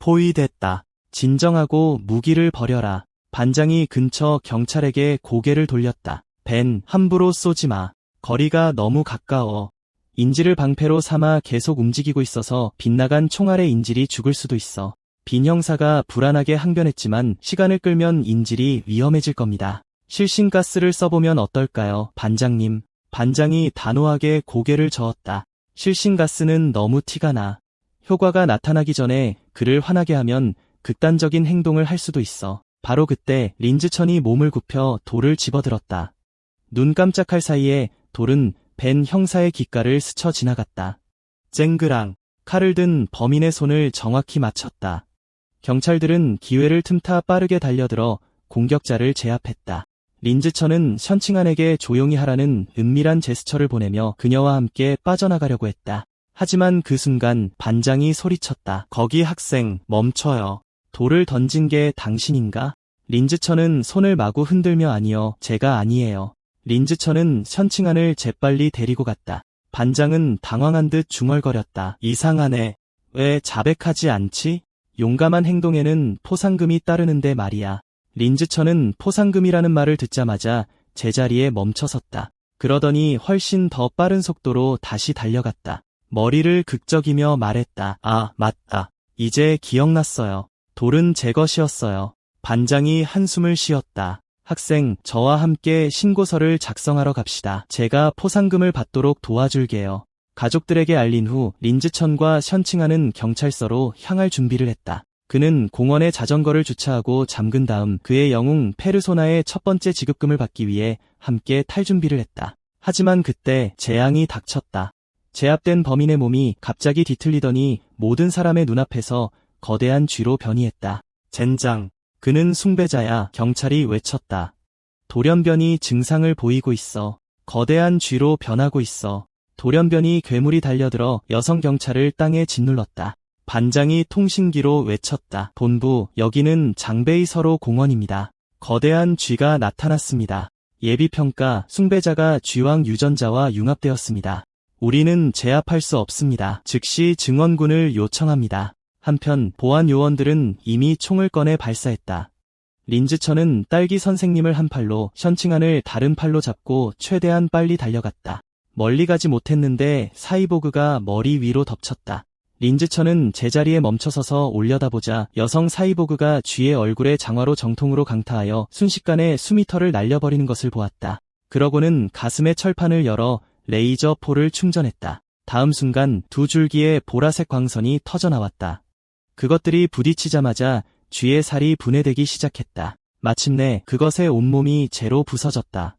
포위됐다. 진정하고 무기를 버려라. 반장이 근처 경찰에게 고개를 돌렸다. 벤, 함부로 쏘지 마. 거리가 너무 가까워. 인질을 방패로 삼아 계속 움직이고 있어서 빗나간 총알에 인질이 죽을 수도 있어. 빈 형사가 불안하게 항변했지만 시간을 끌면 인질이 위험해질 겁니다. 실신가스를 써보면 어떨까요, 반장님? 반장이 단호하게 고개를 저었다. 실신가스는 너무 티가 나. 효과가 나타나기 전에 그를 화나게 하면 극단적인 행동을 할 수도 있어. 바로 그때 린즈천이 몸을 굽혀 돌을 집어들었다. 눈 깜짝할 사이에 돌은 벤 형사의 귓가를 스쳐 지나갔다. 쨍그랑. 칼을 든 범인의 손을 정확히 맞췄다. 경찰들은 기회를 틈타 빠르게 달려들어 공격자를 제압했다. 린즈천은 션칭한에게 조용히 하라는 은밀한 제스처를 보내며 그녀와 함께 빠져나가려고 했다. 하지만 그 순간 반장이 소리쳤다. 거기 학생, 멈춰요. 돌을 던진 게 당신인가? 린즈천은 손을 마구 흔들며 아니요, 제가 아니에요. 린즈천은 션칭한을 재빨리 데리고 갔다. 반장은 당황한 듯 중얼거렸다. 이상하네. 왜 자백하지 않지? 용감한 행동에는 포상금이 따르는데 말이야. 린즈천은 포상금이라는 말을 듣자마자 제자리에 멈춰섰다. 그러더니 훨씬 더 빠른 속도로 다시 달려갔다. 머리를 극적이며 말했다. 아, 맞다. 이제 기억났어요. 돌은 제 것이었어요. 반장이 한숨을 쉬었다. 학생, 저와 함께 신고서를 작성하러 갑시다. 제가 포상금을 받도록 도와줄게요. 가족들에게 알린 후 린즈천과 션칭한은 경찰서로 향할 준비를 했다. 그는 공원에 자전거를 주차하고 잠근 다음 그의 영웅 페르소나의 첫 번째 지급금을 받기 위해 함께 탈 준비를 했다. 하지만 그때 재앙이 닥쳤다. 제압된 범인의 몸이 갑자기 뒤틀리더니 모든 사람의 눈앞에서 거대한 쥐로 변이했다. 젠장. 그는 숭배자야. 경찰이 외쳤다. 돌연변이 증상을 보이고 있어. 거대한 쥐로 변하고 있어. 돌연변이 괴물이 달려들어 여성 경찰을 땅에 짓눌렀다. 반장이 통신기로 외쳤다. 본부, 여기는 장베이 서로 공원입니다. 거대한 쥐가 나타났습니다. 예비평가, 숭배자가 쥐왕 유전자와 융합되었습니다. 우리는 제압할 수 없습니다. 즉시 증원군을 요청합니다. 한편 보안 요원들은 이미 총을 꺼내 발사했다. 린즈천은 딸기 선생님을 한 팔로, 션칭한을 다른 팔로 잡고 최대한 빨리 달려갔다. 멀리 가지 못했는데 사이보그가 머리 위로 덮쳤다. 린즈천은 제자리에 멈춰서서 올려다보자 여성 사이보그가 쥐의 얼굴에 장화로 정통으로 강타하여 순식간에 수미터를 날려버리는 것을 보았다. 그러고는 가슴의 철판을 열어 레이저 포를 충전했다. 다음 순간 두 줄기의 보라색 광선이 터져나왔다. 그것들이 부딪히자마자 쥐의 살이 분해되기 시작했다. 마침내 그것의 온몸이 재로 부서졌다.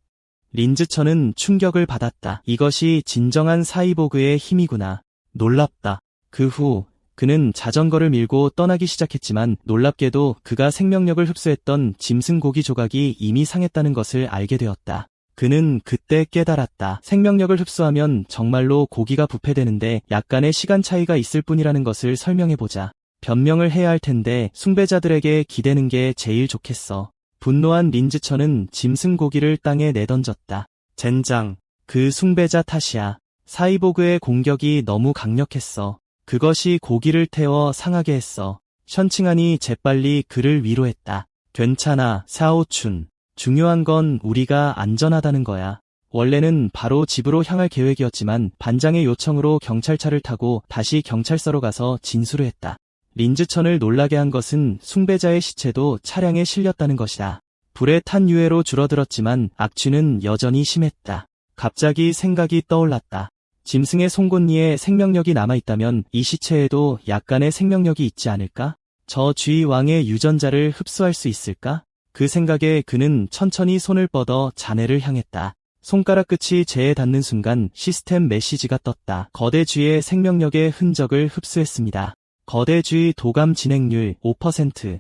린즈천은 충격을 받았다. 이것이 진정한 사이보그의 힘이구나. 놀랍다. 그 후 그는 자전거를 밀고 떠나기 시작했지만 놀랍게도 그가 생명력을 흡수했던 짐승 고기 조각이 이미 상했다는 것을 알게 되었다. 그는 그때 깨달았다. 생명력을 흡수하면 정말로 고기가 부패되는데 약간의 시간 차이가 있을 뿐이라는 것을 설명해보자. 변명을 해야 할 텐데 숭배자들에게 기대는 게 제일 좋겠어. 분노한 린즈천은 짐승 고기를 땅에 내던졌다. 젠장. 그 숭배자 탓이야. 사이보그의 공격이 너무 강력했어. 그것이 고기를 태워 상하게 했어. 션칭한이 재빨리 그를 위로했다. 괜찮아, 사오춘. 중요한 건 우리가 안전하다는 거야. 원래는 바로 집으로 향할 계획이었지만 반장의 요청으로 경찰차를 타고 다시 경찰서로 가서 진술을 했다. 린즈천을 놀라게 한 것은 숭배자의 시체도 차량에 실렸다는 것이다. 불에 탄 유해로 줄어들었지만 악취는 여전히 심했다. 갑자기 생각이 떠올랐다. 짐승의 송곳니에 생명력이 남아있다면 이 시체에도 약간의 생명력이 있지 않을까? 저 쥐 왕의 유전자를 흡수할 수 있을까? 그 생각에 그는 천천히 손을 뻗어 자네를 향했다. 손가락 끝이 재에 닿는 순간 시스템 메시지가 떴다. 거대 쥐의 생명력의 흔적을 흡수했습니다. 거대 쥐 도감 진행률 5%.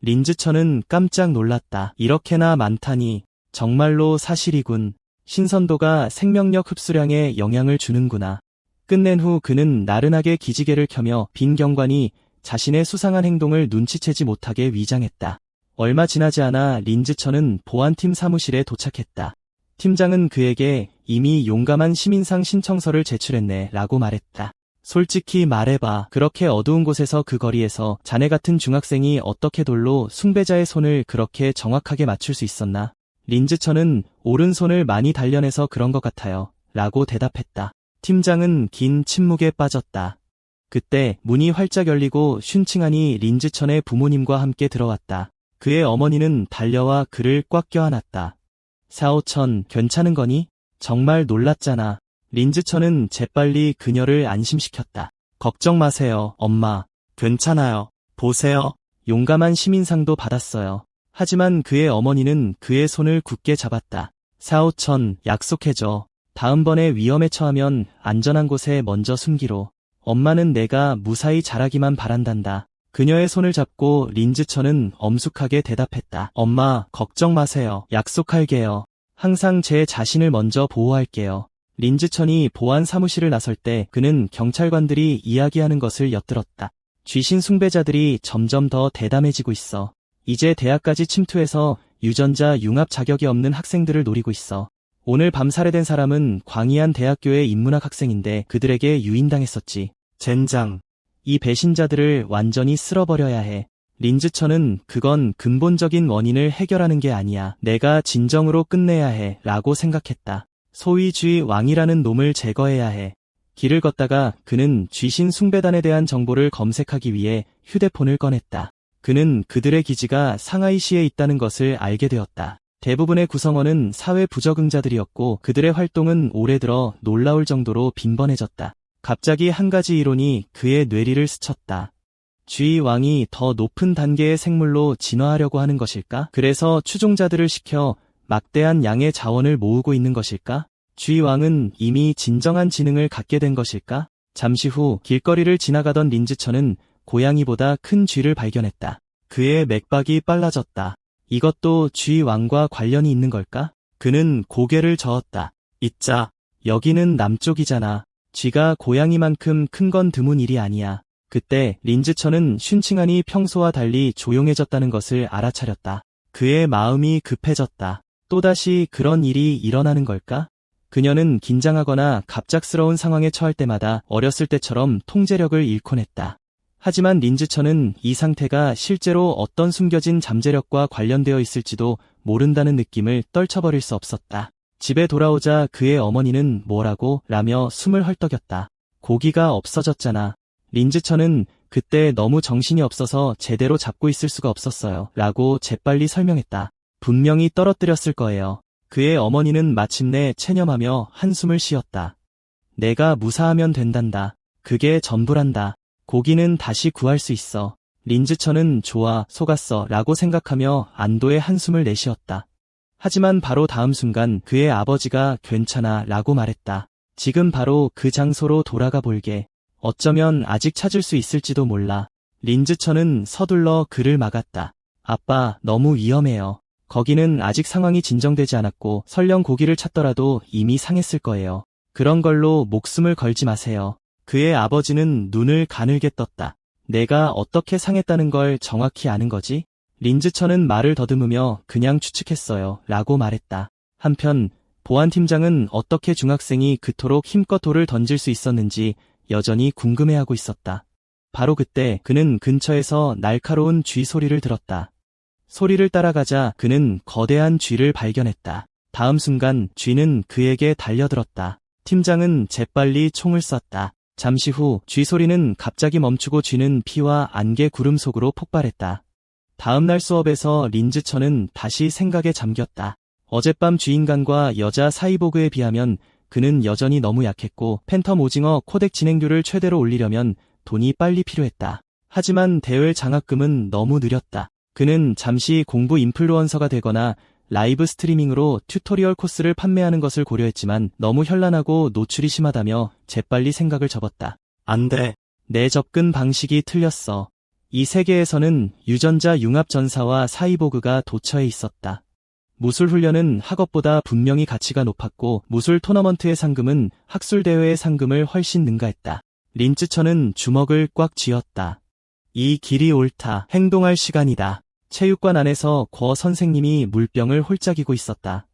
린즈천은 깜짝 놀랐다. 이렇게나 많다니. 정말로 사실이군. 신선도가 생명력 흡수량에 영향을 주는구나. 끝낸 후 그는 나른하게 기지개를 켜며 빈 경관이 자신의 수상한 행동을 눈치채지 못하게 위장했다. 얼마 지나지 않아 린즈천은 보안팀 사무실에 도착했다. 팀장은 그에게 이미 용감한 시민상 신청서를 제출했네 라고 말했다. 솔직히 말해봐. 그렇게 어두운 곳에서 그 거리에서 자네 같은 중학생이 어떻게 돌로 숭배자의 손을 그렇게 정확하게 맞출 수 있었나? 린즈천은 오른손을 많이 단련해서 그런 것 같아요 라고 대답했다. 팀장은 긴 침묵에 빠졌다. 그때 문이 활짝 열리고 슌칭한이 린즈천의 부모님과 함께 들어왔다. 그의 어머니는 달려와 그를 꽉 껴안았다. 사오천, 괜찮은 거니? 정말 놀랐잖아. 린즈천은 재빨리 그녀를 안심시켰다. 걱정 마세요, 엄마. 괜찮아요. 보세요. 용감한 시민상도 받았어요. 하지만 그의 어머니는 그의 손을 굳게 잡았다. 사오천, 약속해줘. 다음번에 위험에 처하면 안전한 곳에 먼저 숨기로. 엄마는 내가 무사히 자라기만 바란단다. 그녀의 손을 잡고 린즈천은 엄숙하게 대답했다. 엄마, 걱정 마세요. 약속할게요. 항상 제 자신을 먼저 보호할게요. 린즈천이 보안 사무실을 나설 때 그는 경찰관들이 이야기하는 것을 엿들었다. 쥐신 숭배자들이 점점 더 대담해지고 있어. 이제 대학까지 침투해서 유전자 융합 자격이 없는 학생들을 노리고 있어. 오늘 밤 살해된 사람은 광이안 대학교의 인문학 학생인데 그들에게 유인당했었지. 젠장. 이 배신자들을 완전히 쓸어버려야 해. 린즈천은 그건 근본적인 원인을 해결하는 게 아니야. 내가 진정으로 끝내야 해 라고 생각했다. 소위 쥐 왕이라는 놈을 제거해야 해. 길을 걷다가 그는 쥐신 숭배단에 대한 정보를 검색하기 위해 휴대폰을 꺼냈다. 그는 그들의 기지가 상하이시에 있다는 것을 알게 되었다. 대부분의 구성원은 사회 부적응자들이었고 그들의 활동은 올해 들어 놀라울 정도로 빈번해졌다. 갑자기 한 가지 이론이 그의 뇌리를 스쳤다. 쥐 왕이 더 높은 단계의 생물로 진화하려고 하는 것일까? 그래서 추종자들을 시켜 막대한 양의 자원을 모으고 있는 것일까? 쥐 왕은 이미 진정한 지능을 갖게 된 것일까? 잠시 후 길거리를 지나가던 린즈천은 고양이보다 큰 쥐를 발견했다. 그의 맥박이 빨라졌다. 이것도 쥐 왕과 관련이 있는 걸까? 그는 고개를 저었다. 있자. 여기는 남쪽이잖아. 쥐가 고양이만큼 큰 건 드문 일이 아니야. 그때 린즈천은 슌칭한이 평소와 달리 조용해졌다는 것을 알아차렸다. 그의 마음이 급해졌다. 또다시 그런 일이 일어나는 걸까? 그녀는 긴장하거나 갑작스러운 상황에 처할 때마다 어렸을 때처럼 통제력을 잃곤 했다. 하지만 린즈천은 이 상태가 실제로 어떤 숨겨진 잠재력과 관련되어 있을지도 모른다는 느낌을 떨쳐버릴 수 없었다. 집에 돌아오자 그의 어머니는 뭐라고? 라며 숨을 헐떡였다. 고기가 없어졌잖아. 린즈천은 그때 너무 정신이 없어서 제대로 잡고 있을 수가 없었어요. 라고 재빨리 설명했다. 분명히 떨어뜨렸을 거예요. 그의 어머니는 마침내 체념하며 한숨을 쉬었다. 내가 무사하면 된단다. 그게 전부란다. 고기는 다시 구할 수 있어. 린즈천은 좋아, 속았어 라고 생각하며 안도의 한숨을 내쉬었다. 하지만 바로 다음 순간 그의 아버지가 괜찮아 라고 말했다. 지금 바로 그 장소로 돌아가 볼게. 어쩌면 아직 찾을 수 있을지도 몰라. 린즈천은 서둘러 그를 막았다. 아빠, 너무 위험해요. 거기는 아직 상황이 진정되지 않았고 설령 고기를 찾더라도 이미 상했을 거예요. 그런 걸로 목숨을 걸지 마세요. 그의 아버지는 눈을 가늘게 떴다. 내가 어떻게 상했다는 걸 정확히 아는 거지? 린즈천은 말을 더듬으며 그냥 추측했어요. 라고 말했다. 한편 보안팀장은 어떻게 중학생이 그토록 힘껏 돌을 던질 수 있었는지 여전히 궁금해하고 있었다. 바로 그때 그는 근처에서 날카로운 쥐 소리를 들었다. 소리를 따라가자 그는 거대한 쥐를 발견했다. 다음 순간 쥐는 그에게 달려들었다. 팀장은 재빨리 총을 쐈다. 잠시 후 쥐 소리는 갑자기 멈추고 쥐는 피와 안개 구름 속으로 폭발했다. 다음날 수업에서 린즈천은 다시 생각에 잠겼다. 어젯밤 쥐인간과 여자 사이보그에 비하면 그는 여전히 너무 약했고 팬텀 오징어 코덱 진행률을 최대로 올리려면 돈이 빨리 필요했다. 하지만 대회 장학금은 너무 느렸다. 그는 잠시 공부 인플루언서가 되거나 라이브 스트리밍으로 튜토리얼 코스를 판매하는 것을 고려했지만 너무 현란하고 노출이 심하다며 재빨리 생각을 접었다. 안 돼. 내 접근 방식이 틀렸어. 이 세계에서는 유전자 융합 전사와 사이보그가 도처에 있었다. 무술 훈련은 학업보다 분명히 가치가 높았고 무술 토너먼트의 상금은 학술 대회의 상금을 훨씬 능가했다. 린츠천은 주먹을 꽉 쥐었다. 이 길이 옳다. 행동할 시간이다. 체육관 안에서 궈 선생님이 물병을 홀짝이고 있었다.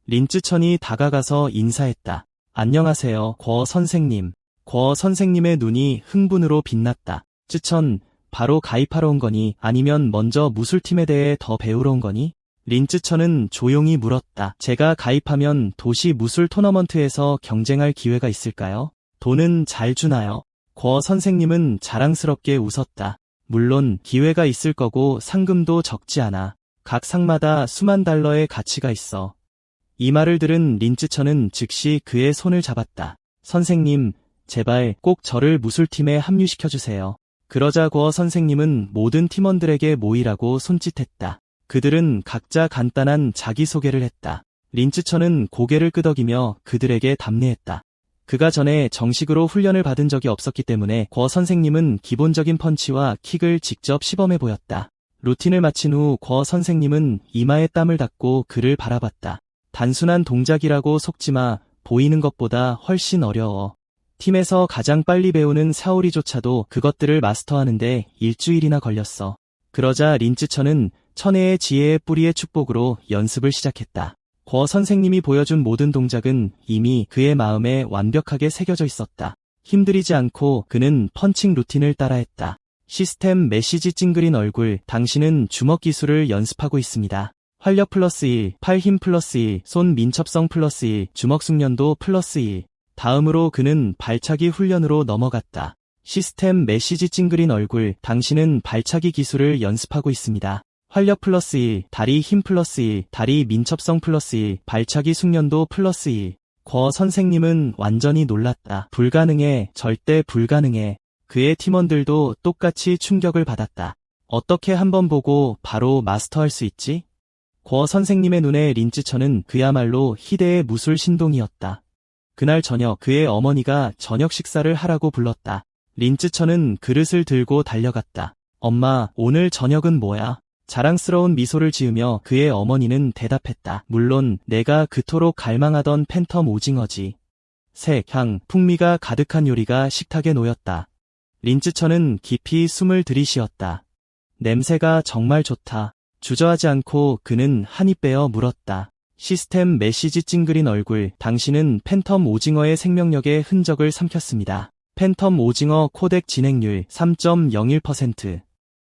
린츠천이 다가가서 인사했다. 안녕하세요, 궈 선생님. 궈 선생님의 눈이 흥분으로 빛났다. 쯔천, 바로 가입하러 온 거니? 아니면 먼저 무술팀에 대해 더 배우러 온 거니? 린츠천은 조용히 물었다. 제가 가입하면 도시 무술 토너먼트에서 경쟁할 기회가 있을까요? 돈은 잘 주나요? 궈 선생님은 자랑스럽게 웃었다. 물론 기회가 있을 거고 상금도 적지 않아. 각 상마다 수만 달러의 가치가 있어. 이 말을 들은 린츠천은 즉시 그의 손을 잡았다. 선생님, 제발 꼭 저를 무술팀에 합류시켜주세요. 그러자 궈 선생님은 모든 팀원들에게 모이라고 손짓했다. 그들은 각자 간단한 자기소개를 했다. 린츠천은 고개를 끄덕이며 그들에게 답례했다. 그가 전에 정식으로 훈련을 받은 적이 없었기 때문에 궈 선생님은 기본적인 펀치와 킥을 직접 시범해 보였다. 루틴을 마친 후 궈 선생님은 이마에 땀을 닦고 그를 바라봤다. 단순한 동작이라고 속지마. 보이는 것보다 훨씬 어려워. 팀에서 가장 빨리 배우는 사오리조차도 그것들을 마스터하는데 일주일이나 걸렸어. 그러자 린츠천은 천혜의 지혜의 뿌리의 축복으로 연습을 시작했다. 궈 선생님이 보여준 모든 동작은 이미 그의 마음에 완벽하게 새겨져 있었다. 힘들이지 않고 그는 펀칭 루틴을 따라했다. 시스템 메시지 찡그린 얼굴, 당신은 주먹 기술을 연습하고 있습니다. 활력 플러스 1, 팔 힘 플러스 1, 손 민첩성 플러스 1, 주먹 숙련도 플러스 1. 다음으로 그는 발차기 훈련으로 넘어갔다. 시스템 메시지 찡그린 얼굴, 당신은 발차기 기술을 연습하고 있습니다. 활력 플러스 1, 다리 힘 플러스 1, 다리 민첩성 플러스 1, 발차기 숙련도 플러스 1. 궈 선생님은 완전히 놀랐다. 불가능해, 절대 불가능해. 그의 팀원들도 똑같이 충격을 받았다. 어떻게 한번 보고 바로 마스터할 수 있지? 궈 선생님의 눈에 린츠천은 그야말로 희대의 무술 신동이었다. 그날 저녁 그의 어머니가 저녁 식사를 하라고 불렀다. 린츠천은 그릇을 들고 달려갔다. 엄마, 오늘 저녁은 뭐야? 자랑스러운 미소를 지으며 그의 어머니는 대답했다. 물론 내가 그토록 갈망하던 팬텀 오징어지. 색, 향, 풍미가 가득한 요리가 식탁에 놓였다. 린츠천은 깊이 숨을 들이쉬었다. 냄새가 정말 좋다. 주저하지 않고 그는 한 입 베어 물었다. 시스템 메시지 찡그린 얼굴, 당신은 팬텀 오징어의 생명력의 흔적을 삼켰습니다. 팬텀 오징어 코덱 진행률 3.01%.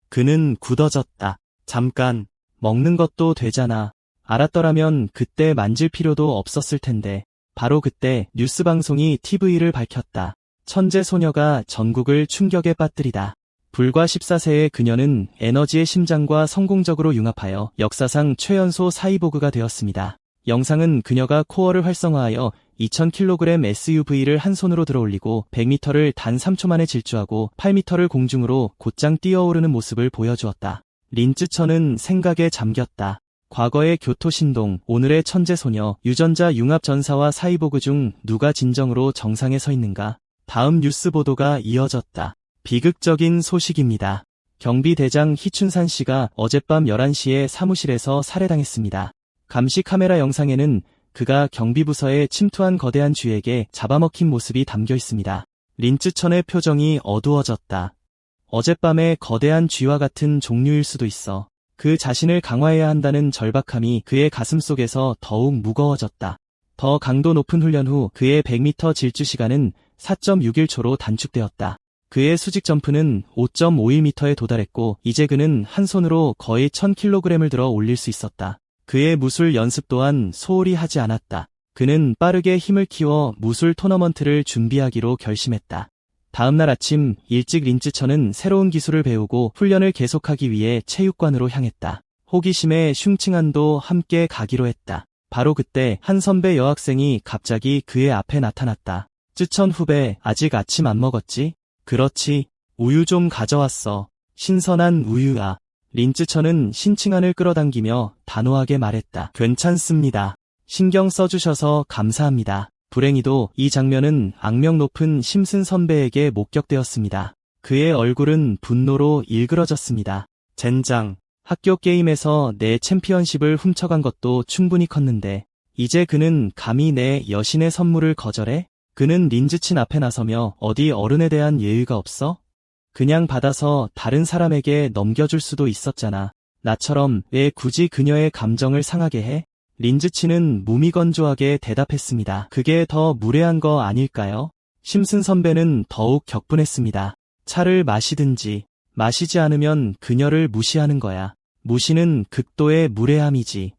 그는 굳어졌다. 잠깐, 먹는 것도 되잖아. 알았더라면 그때 만질 필요도 없었을 텐데. 바로 그때 뉴스 방송이 TV를 밝혔다. 천재 소녀가 전국을 충격에 빠뜨리다. 불과 14세의 그녀는 에너지의 심장과 성공적으로 융합하여 역사상 최연소 사이보그가 되었습니다. 영상은 그녀가 코어를 활성화하여 2000kg SUV를 한 손으로 들어올리고 100m를 단 3초 만에 질주하고 8m를 공중으로 곧장 뛰어오르는 모습을 보여주었다. 린츠천은 생각에 잠겼다. 과거의 교토신동, 오늘의 천재소녀, 유전자 융합 전사와 사이보그 중 누가 진정으로 정상에 서 있는가? 다음 뉴스 보도가 이어졌다. 비극적인 소식입니다. 경비대장 희춘산 씨가 어젯밤 11시에 사무실에서 살해당했습니다. 감시 카메라 영상에는 그가 경비부서에 침투한 거대한 쥐에게 잡아먹힌 모습이 담겨 있습니다. 린츠천의 표정이 어두워졌다. 어젯밤의 거대한 쥐와 같은 종류일 수도 있어. 그 자신을 강화해야 한다는 절박함이 그의 가슴속에서 더욱 무거워졌다. 더 강도 높은 훈련 후 그의 100m 질주 시간은 4.61초로 단축되었다. 그의 수직 점프는 5.51m에 도달했고 이제 그는 한 손으로 거의 1000kg을 들어 올릴 수 있었다. 그의 무술 연습 또한 소홀히 하지 않았다. 그는 빠르게 힘을 키워 무술 토너먼트를 준비하기로 결심했다. 다음날 아침 일찍 린쯔천은 새로운 기술을 배우고 훈련을 계속하기 위해 체육관으로 향했다. 호기심에 슝칭한도 함께 가기로 했다. 바로 그때 한 선배 여학생이 갑자기 그의 앞에 나타났다. 쯔천 후배, 아직 아침 안 먹었지? 그렇지. 우유 좀 가져왔어. 신선한 우유야. 린쯔천은 신칭한을 끌어당기며 단호하게 말했다. 괜찮습니다. 신경 써주셔서 감사합니다. 불행히도 이 장면은 악명 높은 심슨 선배에게 목격되었습니다. 그의 얼굴은 분노로 일그러졌습니다. 젠장. 학교 게임에서 내 챔피언십을 훔쳐간 것도 충분히 컸는데 이제 그는 감히 내 여신의 선물을 거절해? 그는 린즈친 앞에 나서며 어디 어른에 대한 예의가 없어? 그냥 받아서 다른 사람에게 넘겨줄 수도 있었잖아. 나처럼 왜 굳이 그녀의 감정을 상하게 해? 린즈치는 무미건조하게 대답했습니다. 그게 더 무례한 거 아닐까요? 심슨 선배는 더욱 격분했습니다. 차를 마시든지 마시지 않으면 그녀를 무시하는 거야. 무시는 극도의 무례함이지.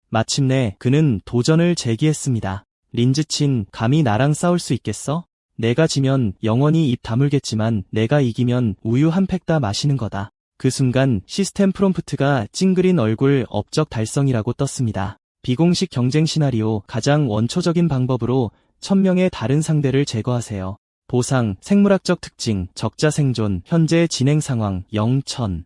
마침내 그는 도전을 제기했습니다. 린즈친, 감히 나랑 싸울 수 있겠어? 내가 지면 영원히 입 다물겠지만 내가 이기면 우유 한 팩 다 마시는 거다. 그 순간 시스템 프롬프트가 찡그린 얼굴 업적 달성이라고 떴습니다. 비공식 경쟁 시나리오 가장 원초적인 방법으로 1000명의 다른 상대를 제거하세요. 보상, 생물학적 특징, 적자 생존, 현재 진행 상황, 0,1000.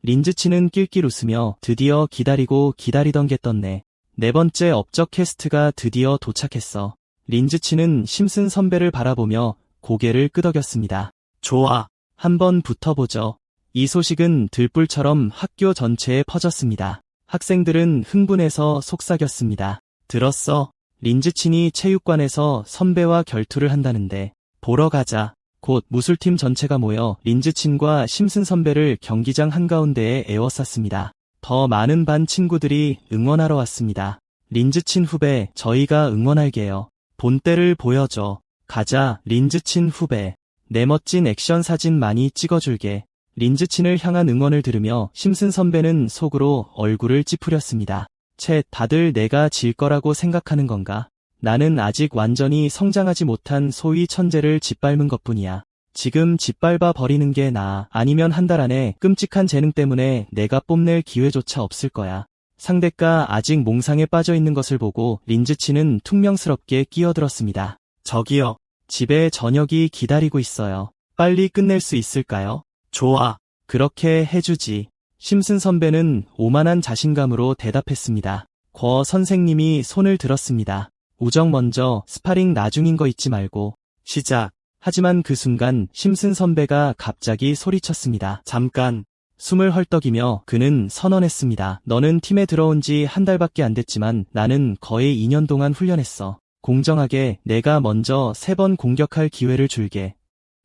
린즈치는 낄낄 웃으며 드디어 기다리고 기다리던 게 떴네. 네 번째 업적 퀘스트가 드디어 도착했어. 린즈치는 심슨 선배를 바라보며 고개를 끄덕였습니다. 좋아. 한번 붙어보죠. 이 소식은 들불처럼 학교 전체에 퍼졌습니다. 학생들은 흥분해서 속삭였습니다. 들었어? 린즈친이 체육관에서 선배와 결투를 한다는데 보러 가자. 곧 무술팀 전체가 모여 린즈친과 심슨 선배를 경기장 한가운데에 에워쌌습니다. 더 많은 반 친구들이 응원하러 왔습니다. 린즈친 후배, 저희가 응원할게요. 본때를 보여줘. 가자, 린즈친 후배. 내 멋진 액션 사진 많이 찍어줄게. 린즈친을 향한 응원을 들으며 심슨 선배는 속으로 얼굴을 찌푸렸습니다. 채, 다들 내가 질 거라고 생각하는 건가? 나는 아직 완전히 성장하지 못한 소위 천재를 짓밟은 것뿐이야. 지금 짓밟아 버리는 게 나아. 아니면 한 달 안에 끔찍한 재능 때문에 내가 뽐낼 기회조차 없을 거야. 상대가 아직 몽상에 빠져 있는 것을 보고 린즈치는 퉁명스럽게 끼어들었습니다. 저기요. 집에 저녁이 기다리고 있어요. 빨리 끝낼 수 있을까요? 좋아. 그렇게 해주지. 심슨 선배는 오만한 자신감으로 대답했습니다. 권 선생님이 손을 들었습니다. 우정 먼저, 스파링 나중인 거 잊지 말고. 시작. 하지만 그 순간 심슨 선배가 갑자기 소리쳤습니다. 잠깐. 숨을 헐떡이며 그는 선언했습니다. 너는 팀에 들어온 지 한 달밖에 안 됐지만 나는 거의 2년 동안 훈련했어. 공정하게 내가 먼저 3번 공격할 기회를 줄게.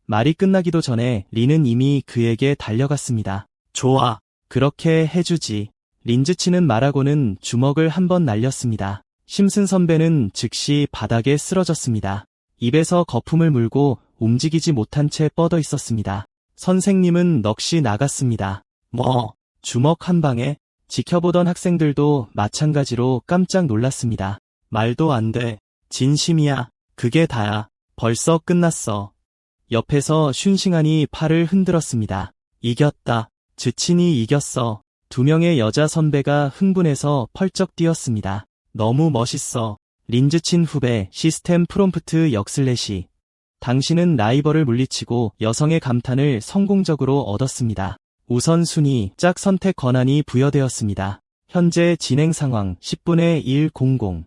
말이 끝나기도 전에 린은 이미 그에게 달려갔습니다. 좋아. 그렇게 해주지. 린즈치는 말하고는 주먹을 한 번 날렸습니다. 심슨 선배는 즉시 바닥에 쓰러졌습니다. 입에서 거품을 물고 움직이지 못한 채 뻗어 있었습니다. 선생님은 넋이 나갔습니다. 뭐? 주먹 한 방에? 지켜보던 학생들도 마찬가지로 깜짝 놀랐습니다. 말도 안 돼. 진심이야. 그게 다야. 벌써 끝났어. 옆에서 슌싱한이 팔을 흔들었습니다. 이겼다. 즈친이 이겼어. 2명의 여자 선배가 흥분해서 펄쩍 뛰었습니다. 너무 멋있어. 린즈친 후배, 시스템 프롬프트 역슬래시. 당신은 라이벌을 물리치고 여성의 감탄을 성공적으로 얻었습니다. 우선순위, 짝 선택 권한이 부여되었습니다. 현재 진행 상황 10분의 1:00.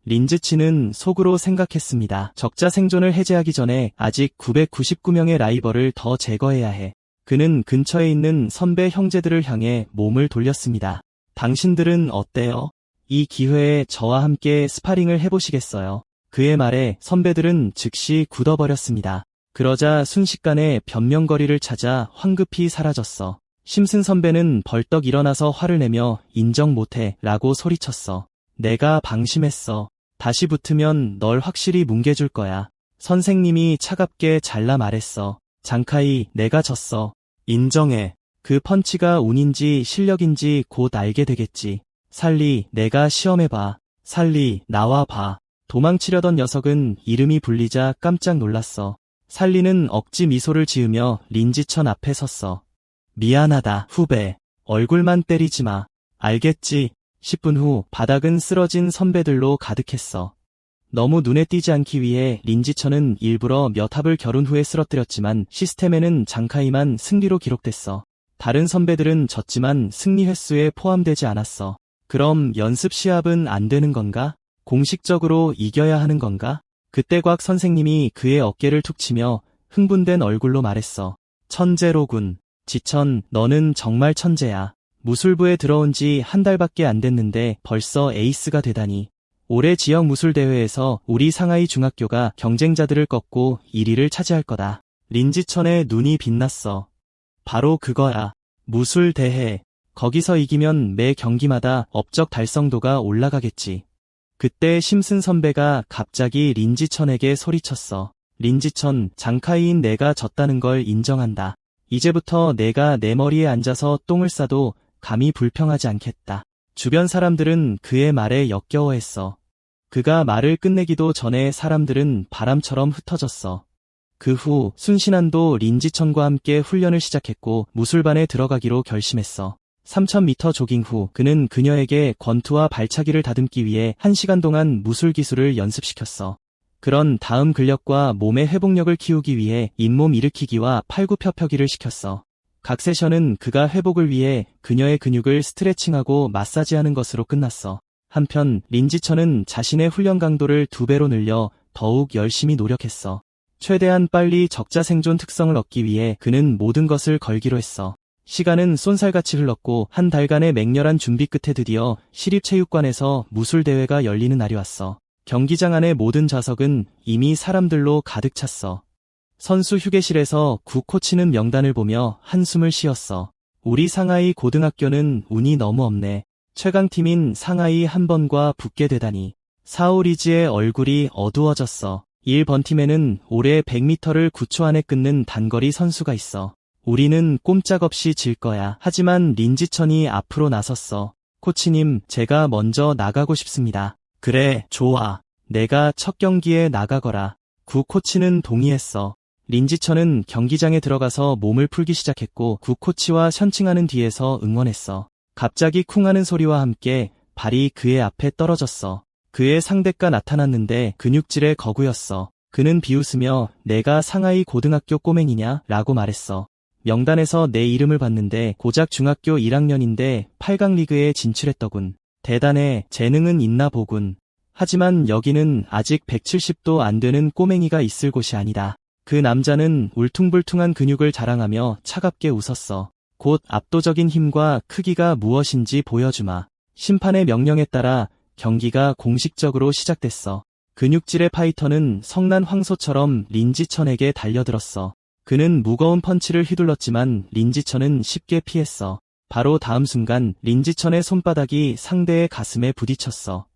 린즈치는 속으로 생각했습니다. 적자 생존을 해제하기 전에 아직 999명의 라이벌을 더 제거해야 해. 그는 근처에 있는 선배 형제들을 향해 몸을 돌렸습니다. 당신들은 어때요? 이 기회에 저와 함께 스파링을 해보시겠어요? 그의 말에 선배들은 즉시 굳어버렸습니다. 그러자 순식간에 변명거리를 찾아 황급히 사라졌어. 심슨 선배는 벌떡 일어나서 화를 내며 인정 못해 라고 소리쳤어. 내가 방심했어. 다시 붙으면 널 확실히 뭉개줄 거야. 선생님이 차갑게 잘라 말했어. 장카이, 내가 졌어. 인정해. 그 펀치가 운인지 실력인지 곧 알게 되겠지. 살리, 내가 시험해봐. 살리, 나와 봐. 도망치려던 녀석은 이름이 불리자 깜짝 놀랐어. 살리는 억지 미소를 지으며 린지천 앞에 섰어. 미안하다, 후배. 얼굴만 때리지 마. 알겠지? 10분 후 바닥은 쓰러진 선배들로 가득했어. 너무 눈에 띄지 않기 위해 린지천은 일부러 몇 합을 겨룬 후에 쓰러뜨렸지만 시스템에는 장카이만 승리로 기록됐어. 다른 선배들은 졌지만 승리 횟수에 포함되지 않았어. 그럼 연습 시합은 안 되는 건가? 공식적으로 이겨야 하는 건가? 그때 곽 선생님이 그의 어깨를 툭 치며 흥분된 얼굴로 말했어. 천재로군. 지천, 너는 정말 천재야. 무술부에 들어온 지 한 달밖에 안 됐는데 벌써 에이스가 되다니. 올해 지역 무술대회에서 우리 상하이 중학교가 경쟁자들을 꺾고 1위를 차지할 거다. 린지천의 눈이 빛났어. 바로 그거야. 무술대회. 거기서 이기면 매 경기마다 업적 달성도가 올라가겠지. 그때 심슨 선배가 갑자기 린지천에게 소리쳤어. 린지천, 장카이인 내가 졌다는 걸 인정한다. 이제부터 내가 내 머리에 앉아서 똥을 싸도 감히 불평하지 않겠다. 주변 사람들은 그의 말에 역겨워했어. 그가 말을 끝내기도 전에 사람들은 바람처럼 흩어졌어. 그 후 순신한도 린지천과 함께 훈련을 시작했고 무술반에 들어가기로 결심했어. 3000m 조깅 후 그는 그녀에게 권투와 발차기를 다듬기 위해 1시간 동안 무술 기술을 연습시켰어. 그런 다음 근력과 몸의 회복력을 키우기 위해 잇몸 일으키기와 팔굽혀펴기를 시켰어. 각 세션은 그가 회복을 위해 그녀의 근육을 스트레칭하고 마사지하는 것으로 끝났어. 한편 린지천은 자신의 훈련 강도를 2배로 늘려 더욱 열심히 노력했어. 최대한 빨리 적자 생존 특성을 얻기 위해 그는 모든 것을 걸기로 했어. 시간은 쏜살같이 흘렀고 한 달간의 맹렬한 준비 끝에 드디어 시립체육관에서 무술대회가 열리는 날이 왔어. 경기장 안의 모든 좌석은 이미 사람들로 가득 찼어. 선수 휴게실에서 구 코치는 명단을 보며 한숨을 쉬었어. 우리 상하이 고등학교는 운이 너무 없네. 최강팀인 상하이 한 번과 붙게 되다니. 사오리지의 얼굴이 어두워졌어. 1번 팀에는 올해 100m를 9초 안에 끊는 단거리 선수가 있어. 우리는 꼼짝없이 질 거야. 하지만 린지천이 앞으로 나섰어. 코치님, 제가 먼저 나가고 싶습니다. 그래, 좋아. 내가 첫 경기에 나가거라. 구 코치는 동의했어. 린지천은 경기장에 들어가서 몸을 풀기 시작했고 구 코치와 션칭하는 뒤에서 응원했어. 갑자기 쿵 하는 소리와 함께 발이 그의 앞에 떨어졌어. 그의 상대가 나타났는데 근육질의 거구였어. 그는 비웃으며 내가 상하이 고등학교 꼬맹이냐? 라고 말했어. 명단에서 내 이름을 봤는데 고작 중학교 1학년인데 8강 리그에 진출했더군. 대단해. 재능은 있나 보군. 하지만 여기는 아직 170도 안 되는 꼬맹이가 있을 곳이 아니다. 그 남자는 울퉁불퉁한 근육을 자랑하며 차갑게 웃었어. 곧 압도적인 힘과 크기가 무엇인지 보여주마. 심판의 명령에 따라 경기가 공식적으로 시작됐어. 근육질의 파이터는 성난 황소처럼 린지천에게 달려들었어. 그는 무거운 펀치를 휘둘렀지만 린지천은 쉽게 피했어. 바로 다음 순간 린지천의 손바닥이 상대의 가슴에 부딪혔어.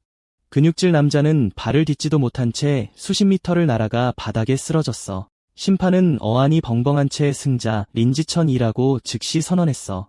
근육질 남자는 발을 딛지도 못한 채 수십 미터를 날아가 바닥에 쓰러졌어. 심판은 어안이 벙벙한 채 승자 린지천이라고 즉시 선언했어.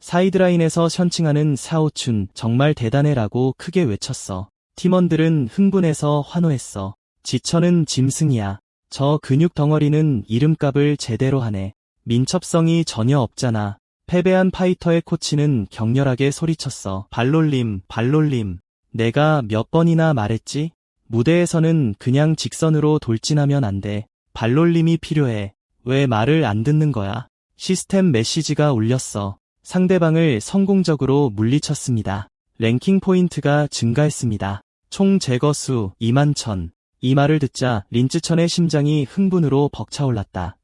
사이드라인에서 션칭하는 사오춘 정말 대단해라고 크게 외쳤어. 팀원들은 흥분해서 환호했어. 지천은 짐승이야. 저 근육 덩어리는 이름값을 제대로 하네. 민첩성이 전혀 없잖아. 패배한 파이터의 코치는 격렬하게 소리쳤어. 발놀림, 발놀림. 내가 몇 번이나 말했지? 무대에서는 그냥 직선으로 돌진하면 안 돼. 발놀림이 필요해. 왜 말을 안 듣는 거야? 시스템 메시지가 울렸어. 상대방을 성공적으로 물리쳤습니다. 랭킹 포인트가 증가했습니다. 총 제거수 21,000. 이 말을 듣자 린지천의 심장이 흥분으로 벅차올랐다.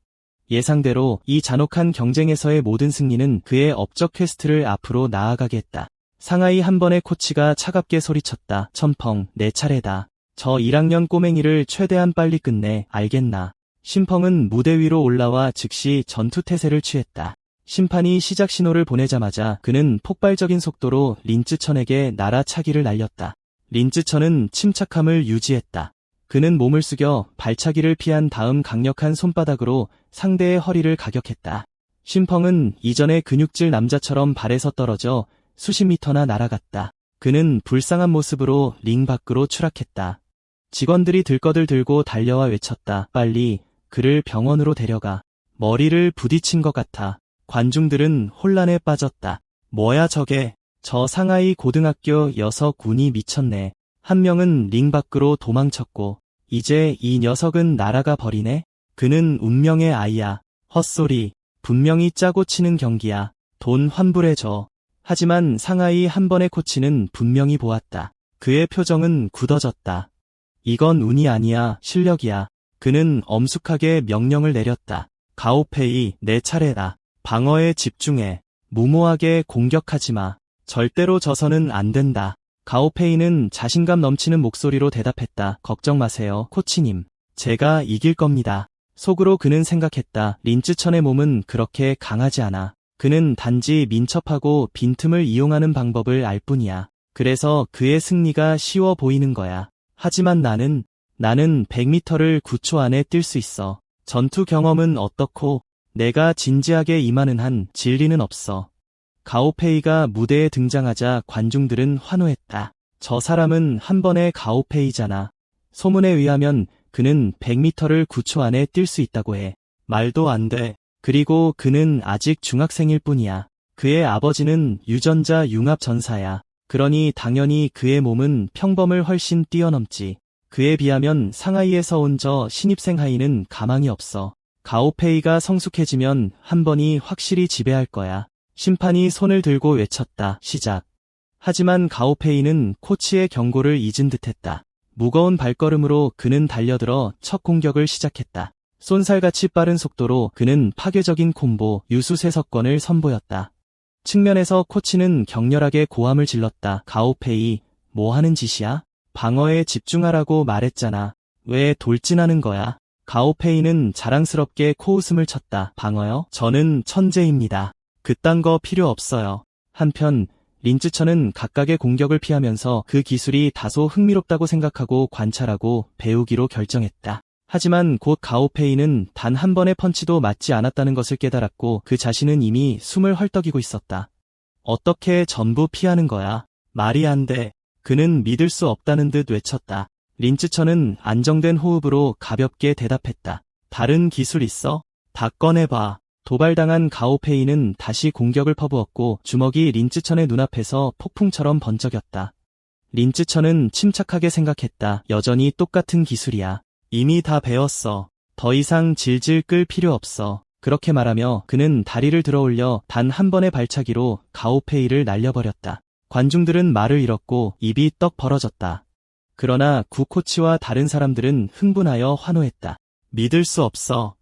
예상대로 이 잔혹한 경쟁에서의 모든 승리는 그의 업적 퀘스트를 앞으로 나아가게 했다. 상하이 한 번의 코치가 차갑게 소리쳤다. 천펑, 내 차례다. 저 1학년 꼬맹이를 최대한 빨리 끝내, 알겠나? 심펑은 무대 위로 올라와 즉시 전투 태세를 취했다. 심판이 시작 신호를 보내자마자 그는 폭발적인 속도로 린지천에게 날아차기를 날렸다. 린지천은 침착함을 유지했다. 그는 몸을 숙여 발차기를 피한 다음 강력한 손바닥으로 상대의 허리를 가격했다. 심펑은 이전의 근육질 남자처럼 발에서 떨어져 수십 미터나 날아갔다. 그는 불쌍한 모습으로 링 밖으로 추락했다. 직원들이 들꺼들 들고 달려와 외쳤다. 빨리, 그를 병원으로 데려가. 머리를 부딪힌 것 같아. 관중들은 혼란에 빠졌다. 뭐야 저게? 저 상하이 고등학교 녀석 운이 미쳤네. 한 명은 링 밖으로 도망쳤고, 이제 이 녀석은 날아가 버리네? 그는 운명의 아이야. 헛소리. 분명히 짜고 치는 경기야. 돈 환불해줘. 하지만 상하이 한 번의 코치는 분명히 보았다. 그의 표정은 굳어졌다. 이건 운이 아니야, 실력이야. 그는 엄숙하게 명령을 내렸다. 가오페이, 내 차례다. 방어에 집중해. 무모하게 공격하지 마. 절대로 져서는 안 된다. 가오페이는 자신감 넘치는 목소리로 대답했다. 걱정 마세요, 코치님. 제가 이길 겁니다. 속으로 그는 생각했다. 린쯔천의 몸은 그렇게 강하지 않아. 그는 단지 민첩하고 빈틈을 이용하는 방법을 알 뿐이야. 그래서 그의 승리가 쉬워 보이는 거야. 하지만 나는 100m를 9초 안에 뛸 수 있어. 전투 경험은 어떻고 내가 진지하게 임하는 한 진리는 없어. 가오페이가 무대에 등장하자 관중들은 환호했다. 저 사람은 한 번의 가오페이잖아. 소문에 의하면 그는 100m를 9초 안에 뛸 수 있다고 해. 말도 안 돼. 그리고 그는 아직 중학생일 뿐이야. 그의 아버지는 유전자 융합 전사야. 그러니 당연히 그의 몸은 평범을 훨씬 뛰어넘지. 그에 비하면 상하이에서 온 저 신입생 하이는 가망이 없어. 가오페이가 성숙해지면 한 번이 확실히 지배할 거야. 심판이 손을 들고 외쳤다. 시작. 하지만 가오페이는 코치의 경고를 잊은 듯했다. 무거운 발걸음으로 그는 달려들어 첫 공격을 시작했다. 쏜살같이 빠른 속도로 그는 파괴적인 콤보 유수세석권을 선보였다. 측면에서 코치는 격렬하게 고함을 질렀다. 가오페이, 뭐 하는 짓이야? 방어에 집중하라고 말했잖아. 왜 돌진하는 거야? 가오페이는 자랑스럽게 코웃음을 쳤다. 방어요? 저는 천재입니다. 그딴 거 필요 없어요. 한편 린쯔천은 각각의 공격을 피하면서 그 기술이 다소 흥미롭다고 생각하고 관찰하고 배우기로 결정했다. 하지만 곧 가오페이는 단 한 번의 펀치도 맞지 않았다는 것을 깨달았고 그 자신은 이미 숨을 헐떡이고 있었다. 어떻게 전부 피하는 거야? 말이 안 돼. 그는 믿을 수 없다는 듯 외쳤다. 린쯔천은 안정된 호흡으로 가볍게 대답했다. 다른 기술 있어? 다 꺼내봐. 도발당한 가오페이는 다시 공격을 퍼부었고 주먹이 린쯔천의 눈앞에서 폭풍처럼 번쩍였다. 린쯔천은 침착하게 생각했다. 여전히 똑같은 기술이야. 이미 다 배웠어. 더 이상 질질 끌 필요 없어. 그렇게 말하며 그는 다리를 들어올려 단 한 번의 발차기로 가오페이를 날려버렸다. 관중들은 말을 잃었고 입이 떡 벌어졌다. 그러나 구 코치와 다른 사람들은 흥분하여 환호했다. 믿을 수 없어.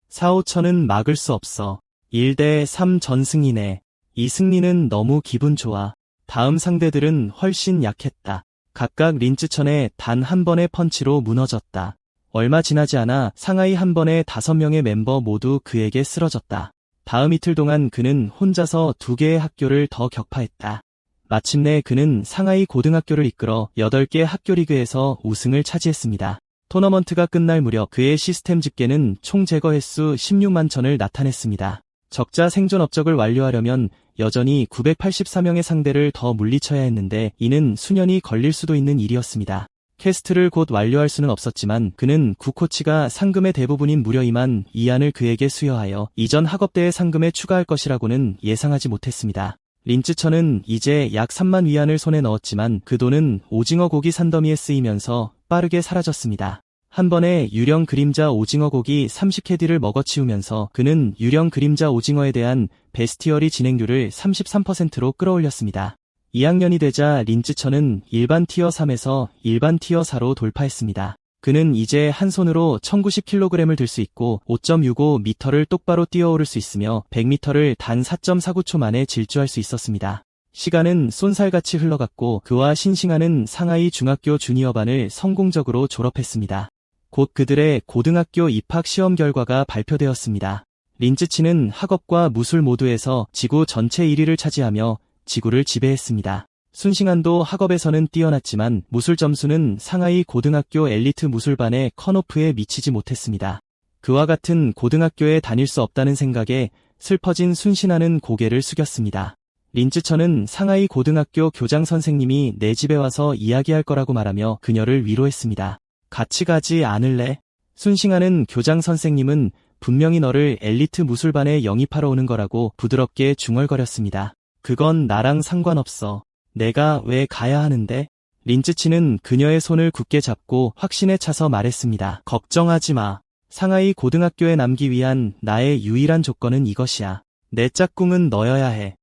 사오천은 막을 수 없어. 1대 3 전승이네. 이 승리는 너무 기분 좋아. 다음 상대들은 훨씬 약했다. 각각 린쯔천의 단 한 번의 펀치로 무너졌다. 얼마 지나지 않아 상하이 한 번에 5명의 멤버 모두 그에게 쓰러졌다. 다음 이틀 동안 그는 혼자서 2개의 학교를 더 격파했다. 마침내 그는 상하이 고등학교를 이끌어 8개 학교 리그에서 우승을 차지했습니다. 토너먼트가 끝날 무렵 그의 시스템 집계는 총 제거 횟수 16만 천을 나타냈습니다. 적자 생존 업적을 완료하려면 여전히 984명의 상대를 더 물리쳐야 했는데 이는 수년이 걸릴 수도 있는 일이었습니다. 캐스트를 곧 완료할 수는 없었지만 그는 구 코치가 상금의 대부분인 무려 2만 이안을 그에게 수여하여 이전 학업대회 상금에 추가할 것이라고는 예상하지 못했습니다. 린쯔천은 이제 약 3만 위안을 손에 넣었지만 그 돈은 오징어 고기 산더미에 쓰이면서 빠르게 사라졌습니다. 한 번에 유령 그림자 오징어 고기 30캐디를 먹어치우면서 그는 유령 그림자 오징어에 대한 베스티어리 진행률을 33%로 끌어올렸습니다. 2학년이 되자 린쯔천은 일반 티어 3에서 일반 티어 4로 돌파했습니다. 그는 이제 한 손으로 1090kg을 들 수 있고 5.65m를 똑바로 뛰어오를 수 있으며 100m를 단 4.49초 만에 질주할 수 있었습니다. 시간은 쏜살같이 흘러갔고 그와 신싱아는 상하이 중학교 주니어반을 성공적으로 졸업했습니다. 곧 그들의 고등학교 입학 시험 결과가 발표되었습니다. 린쯔치는 학업과 무술 모두에서 지구 전체 1위를 차지하며 지구를 지배했습니다. 순싱한도 학업에서는 뛰어났지만 무술 점수는 상하이 고등학교 엘리트 무술반의 컷오프에 미치지 못했습니다. 그와 같은 고등학교에 다닐 수 없다는 생각에 슬퍼진 순신아는 고개를 숙였습니다. 린쯔천은 상하이 고등학교 교장 선생님이 내 집에 와서 이야기할 거라고 말하며 그녀를 위로했습니다. 같이 가지 않을래? 순싱하는 교장 선생님은 분명히 너를 엘리트 무술반에 영입하러 오는 거라고 부드럽게 중얼거렸습니다. 그건 나랑 상관없어. 내가 왜 가야 하는데? 린쯔치는 그녀의 손을 굳게 잡고 확신에 차서 말했습니다. 걱정하지 마. 상하이 고등학교에 남기 위한 나의 유일한 조건은 이것이야. 내 짝꿍은 너여야 해.